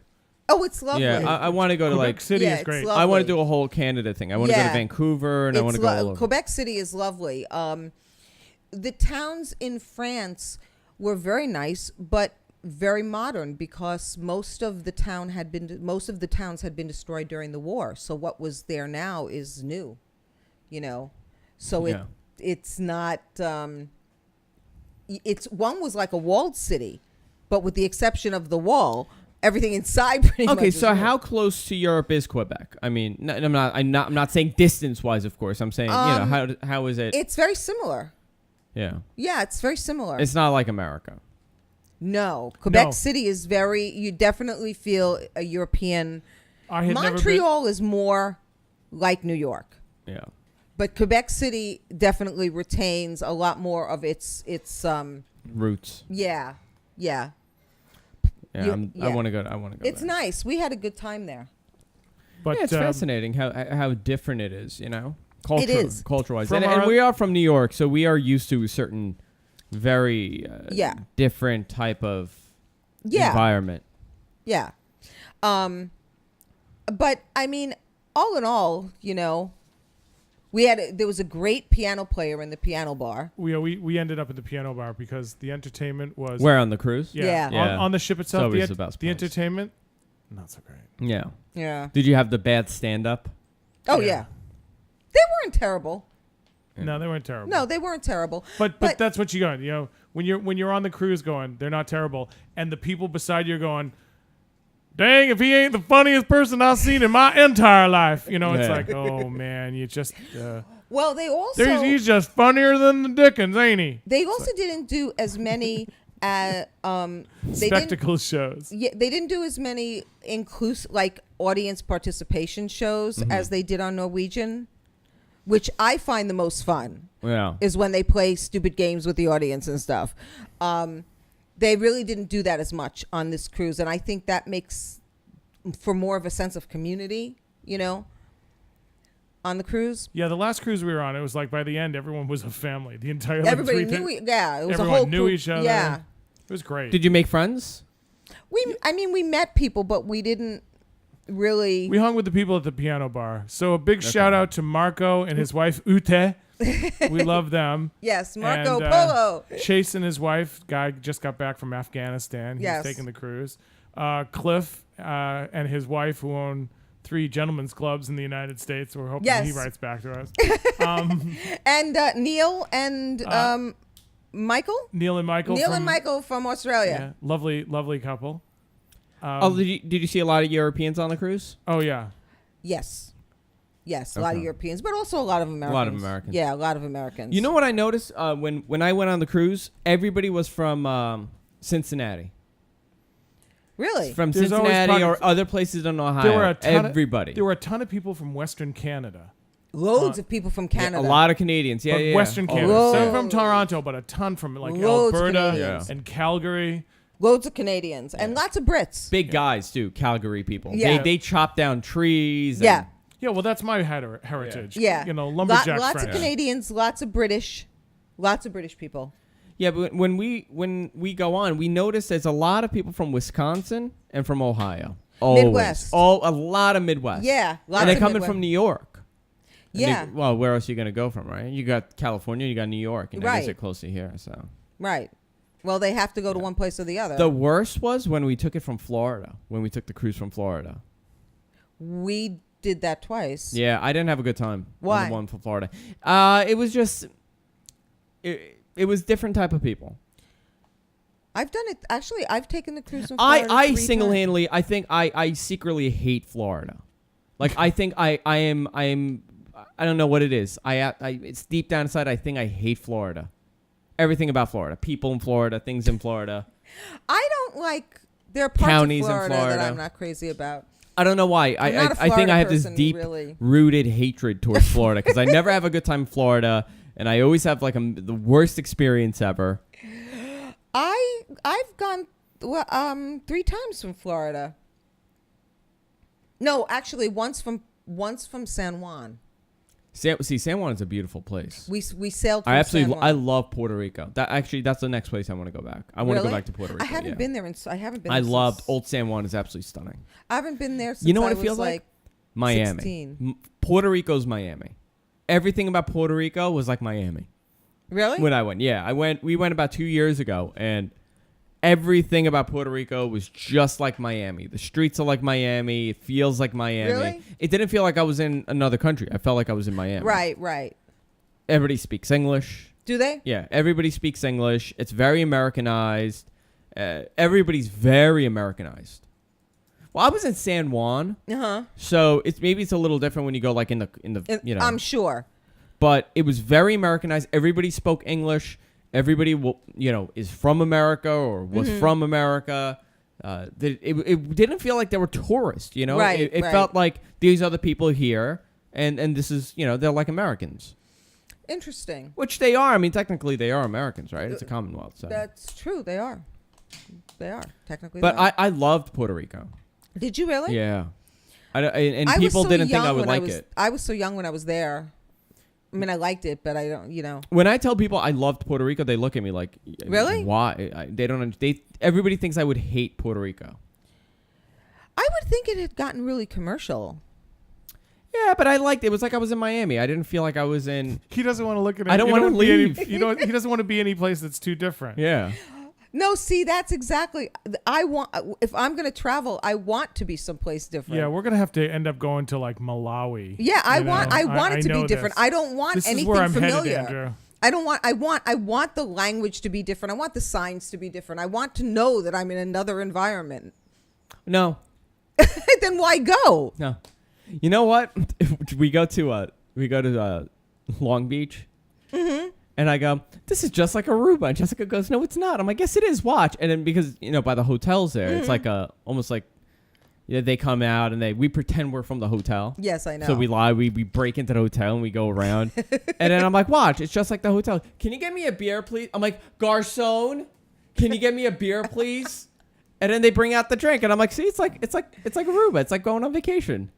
Oh, it's lovely. Yeah, I want to go to Quebec City is great. I want to do a whole Canada thing. I want to go to Vancouver and I want to go all over. Quebec City is lovely. The towns in France were very nice, but very modern because most of the towns had been destroyed during the war. So what was there now is new, So it's not. One was like a walled city, but with the exception of the wall, everything inside pretty much. Okay, so how close to Europe is Quebec? I mean, I'm not saying distance wise, of course. I'm saying how is it? It's very similar. Yeah. Yeah, it's very similar. It's not like America. No, Quebec City is you definitely feel a European. Montreal is more like New York. Yeah. But Quebec City definitely retains a lot more of its roots. Yeah. Yeah, I want to go. It's nice. We had a good time there. But it's fascinating how different it is, It is. Culture-wise. And we are from New York, so we are used to a certain very different type of environment. Yeah. But, I mean, all in all, there was a great piano player in the piano bar. We ended up at the piano bar because the entertainment was... Where, on the cruise? Yeah. On the ship itself, the entertainment, not so great. Yeah. Yeah. Did you have the bad stand-up? Oh, yeah. They weren't terrible. Yeah. No, they weren't terrible. No, they weren't terrible. But that's what you got. When you're on the cruise going, they're not terrible, and the people beside you are going, dang, if he ain't the funniest person I've seen in my entire life, it's like, oh man, you just. Well, they also. He's just funnier than the Dickens, ain't he? They also didn't do as many. Spectacle shows. Yeah, they didn't do as many audience participation shows as they did on Norwegian. Which I find the most fun is when they play stupid games with the audience and stuff. They really didn't do that as much on this cruise. And I think that makes for more of a sense of community, on the cruise. Yeah, the last cruise we were on, it was like by the end, everyone was a family. The entire everybody knew it was everyone a whole knew each other. Yeah. It was great. Did you make friends? We met people, but we didn't really. We hung with the people at the piano bar. So a big shout out to Marco and his wife Ute. We love them. Yes, Marco And, Polo. Chase and his wife, guy just got back from Afghanistan. Yes. He's taking the cruise. Cliff and his wife, who own 3 gentlemen's clubs in the United States. We're hoping he writes back to us. And Neil and Michael. Neil and Michael From Australia. Yeah, lovely couple. Did you see a lot of Europeans on the cruise? Oh yeah. Yes, a lot of Europeans, but also a lot of Americans. A lot of Americans. Yeah, a lot of Americans. You know what I noticed when I went on the cruise? Everybody was from Cincinnati. Really? From There's Cincinnati or other places in Ohio. There were a ton of people from Western Canada. Loads of people from Canada. Yeah, a lot of Canadians. Yeah, yeah. Western Canada. Loads. Some from Toronto, but a ton from like Loads of Alberta Canadians. and Calgary. Loads of Canadians and lots of Brits. Big guys too, Calgary people. Yeah. They chop down trees. Yeah. Yeah, well, that's my heritage. Yeah. You know, lumberjack Lots friends. of Canadians, lots of British people. Yeah, but when we go on, we notice there's a lot of people from Wisconsin and from Ohio. Always. Midwest. A lot of Midwest. Yeah, lots and they're of coming Midwest. from New York. And Yeah. well, where else are you going to go from, right? You got California, you got New York, and I Right. guess they're close to here. So Right. Well, they have to go to one place or the other. the worst was when we took it from Florida. When we took the cruise from Florida. We did that twice. Yeah, I didn't have a good time. Why? On the one from Florida. It was just. It was different type of people. I've done it. Actually, I've taken the cruise from Florida I 3 single-handedly, I think I secretly hate Florida. Like I think I am I don't know what it is. It's deep down inside. I think I hate Florida. Everything about Florida, people in Florida, things in Florida. I don't like. There are parts Counties of in Florida, Florida. that I'm not crazy about. I don't know why. I'm not a I think Florida I have this person, deep really. rooted hatred towards Florida because I never have a good time in Florida, and I always have like the worst experience ever. I've gone 3 times from Florida. No, actually, once from San Juan. San Juan is a beautiful place. We sailed from San Juan. I love Puerto Rico. That's the next place I want to go back. I want to go back to Puerto Rico. I haven't been there. I loved Old San Juan. Is absolutely stunning. I haven't been there since You know what I it feels was like? Miami. 16. Puerto Rico's Miami. Everything about Puerto Rico was like Miami. Really? When I went, yeah, we went about 2 years ago, and everything about Puerto Rico was just like Miami. The streets are like Miami. It feels like Miami. Really? It didn't feel like I was in another country. I felt like I was in Miami. Right. Everybody speaks English. Do they? Yeah, everybody speaks English. It's very Americanized. Everybody's very Americanized. Well, I was in San Juan, so it's a little different when you go like in the you know. I'm sure. But it was very Americanized. Everybody spoke English. Everybody is from America or was from America. It didn't feel like they were tourists. You know, Right, it right. felt like these are the people here, and this is they're like Americans. Interesting. Which they are. I mean, technically they are Americans, right? It's a Commonwealth. So. That's true. They are. Technically. But they are. I loved Puerto Rico. Did you really? Yeah. And I was people so didn't think I young would when like it. I was so young when I was there. I mean, I liked it, but I don't. When I tell people I loved Puerto Rico, they look at me like, Really? Why? They don't. Everybody thinks I would hate Puerto Rico. I would think it had gotten really commercial. Yeah, but I liked it. It was like I was in Miami. I didn't feel like I was in. He doesn't want to look at it. I don't want to leave. He doesn't want to be any place that's too different. Yeah. No, see, that's exactly. If I'm going to travel, I want to be someplace different. Yeah, we're gonna have to end up going to like Malawi. Yeah, I want it to know be different. this. I don't want This is anything where I'm familiar. headed, Andrew. I want the language to be different. I want the signs to be different. I want to know that I'm in another environment. No. Then why go? No. You know what? we go to Long Beach. Mm-hmm. And I go, this is just like Aruba. And Jessica goes, no, it's not. I'm like, yes, it is. Watch. And then because, by the hotels there, it's like almost like they come out and we pretend we're from the hotel. Yes, I know. So we lie. We break into the hotel and we go around. And then I'm like, watch. It's just like the hotel. Can you get me a beer, please? I'm like, Garçon, can you get me a beer, please? And then they bring out the drink, and I'm like, see, it's like Aruba. It's like going on vacation.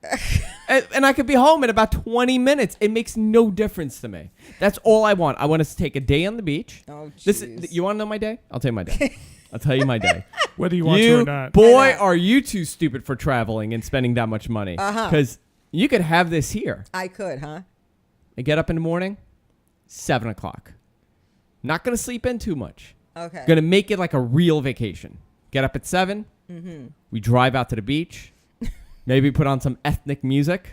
and I could be home in about 20 minutes. It makes no difference to me. That's all I want. I want to take a day on the beach. Oh, jeez. You want to know my day? I'll tell you my day. I'll tell you my day. Whether you want to or not. Boy, are you too stupid for traveling and spending that much money. Uh-huh. Because you could have this here. I could, huh? I get up in the morning. 7 o'clock. Not going to sleep in too much. Okay. Going to make it like a real vacation. Get up at 7. Mm-hmm. We drive out to the beach. Maybe put on some ethnic music.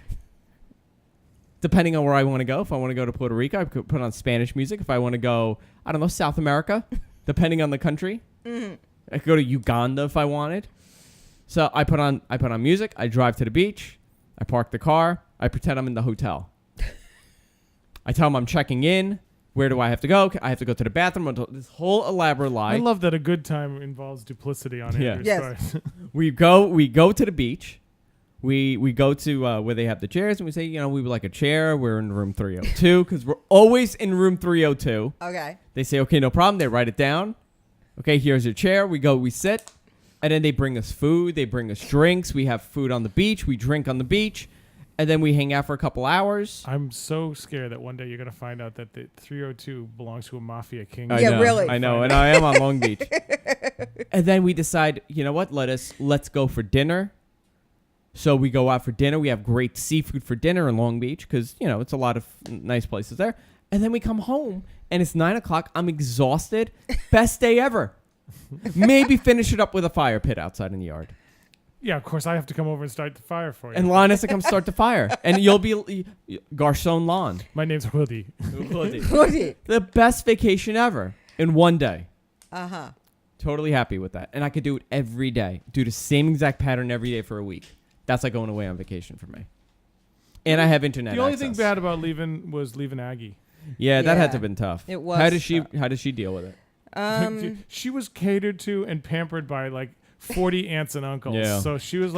Depending on where I want to go. If I want to go to Puerto Rico, I could put on Spanish music. If I want to go, I don't know, South America, depending on the country. Mm-hmm. I could go to Uganda if I wanted. So I put on music. I drive to the beach. I park the car. I pretend I'm in the hotel. I tell them I'm checking in. Where do I have to go? I have to go to the bathroom. This whole elaborate lie. I love that a good time involves duplicity on Andrew's part. We go to the beach. We go to where they have the chairs, and we say, we would like a chair. We're in room 302 because we're always in room 302. Okay. They say, okay, no problem. They write it down. Okay, here's your chair. We go, we sit, and then they bring us food. They bring us drinks. We have food on the beach. We drink on the beach. And then we hang out for a couple hours. I'm so scared that one day you're going to find out that the 302 belongs to a mafia king. Really. I know, and I am on Long Beach. And then we decide, you know what? Let's go for dinner. So we go out for dinner. We have great seafood for dinner in Long Beach because, it's a lot of nice places there. And then we come home, and it's 9 o'clock. I'm exhausted. Best day ever. Maybe finish it up with a fire pit outside in the yard. Yeah, of course, I have to come over and start the fire for you. And Lon has to come start the fire. And you'll be Garçon Lon. My name's Rudi. Rudi. The best vacation ever in one day. Uh-huh. Totally happy with that. And I could do it every day. Do the same exact pattern every day for a week. That's like going away on vacation for me. And I have internet The only access. thing bad about leaving was leaving Aggie. Yeah, that had to have been tough. It was. How does she deal with it? She was catered to and pampered by 40 aunts and uncles. Yeah. So she was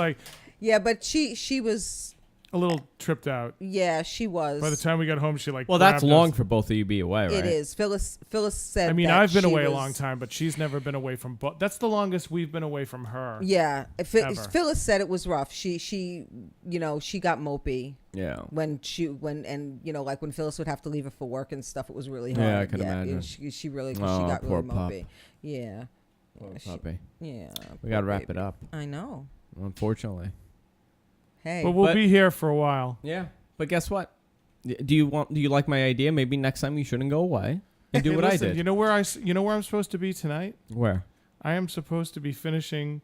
Yeah, but she was. a little tripped out. Yeah, she was. By the time we got home, she Well, that's grabbed long us. for both of you to be away, right? It is. Phyllis said. I mean, that I've been she away a was- long time, but she's never been away from. That's the longest we've been away from her. Yeah, Ever. Phyllis said it was rough. She she got mopey. Yeah. When Phyllis would have to leave her for work and stuff, it was really hard. Yeah, I can imagine. She really she Oh, got poor really pup. mopey. Yeah. Poor She- puppy. Yeah. We got to poor wrap baby. it up, I know. unfortunately. Hey. But we'll But- be here for a while. Yeah. But guess what? Do you like my idea? Maybe next time you shouldn't go away and do Hey, what listen, I did. You know where I'm supposed to be tonight? Where? I am supposed to be finishing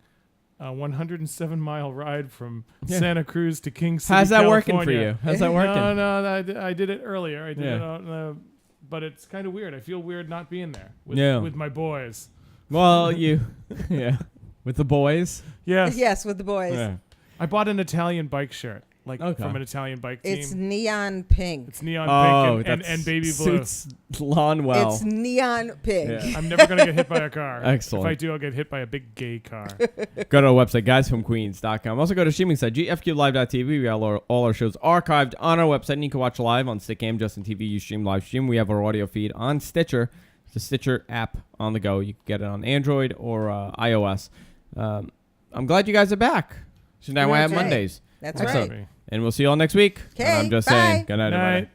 a 107-mile ride from Yeah. Santa Cruz to King City, How's that working for California. you? How's that working? No, I did it earlier. I did Yeah. it, but it's kind of weird. I feel weird not being there with my boys. Well, yeah, with the boys. Yes. Yes, with the boys. Yeah. I bought an Italian bike shirt, Okay. from an Italian bike team. It's neon pink. It's neon pink and that baby blue. suits Lon well. It's neon pink. Yeah. I'm never going to get hit by a car. Excellent. If I do, I'll get hit by a big gay car. Go to our website, guysfromqueens.com. Also go to streaming site, gfqlive.tv. We have all our shows archived on our website, and you can watch live on Stickam, Justin TV, Ustream, Livestream. We have our audio feed on Stitcher. It's the Stitcher app on the go. You can get it on Android or iOS. I'm glad you guys are back. So now we have Okay. Mondays. That's Excellent. right. And we'll see you all next week. And Okay, I'm just bye. saying, good night, everybody. Night.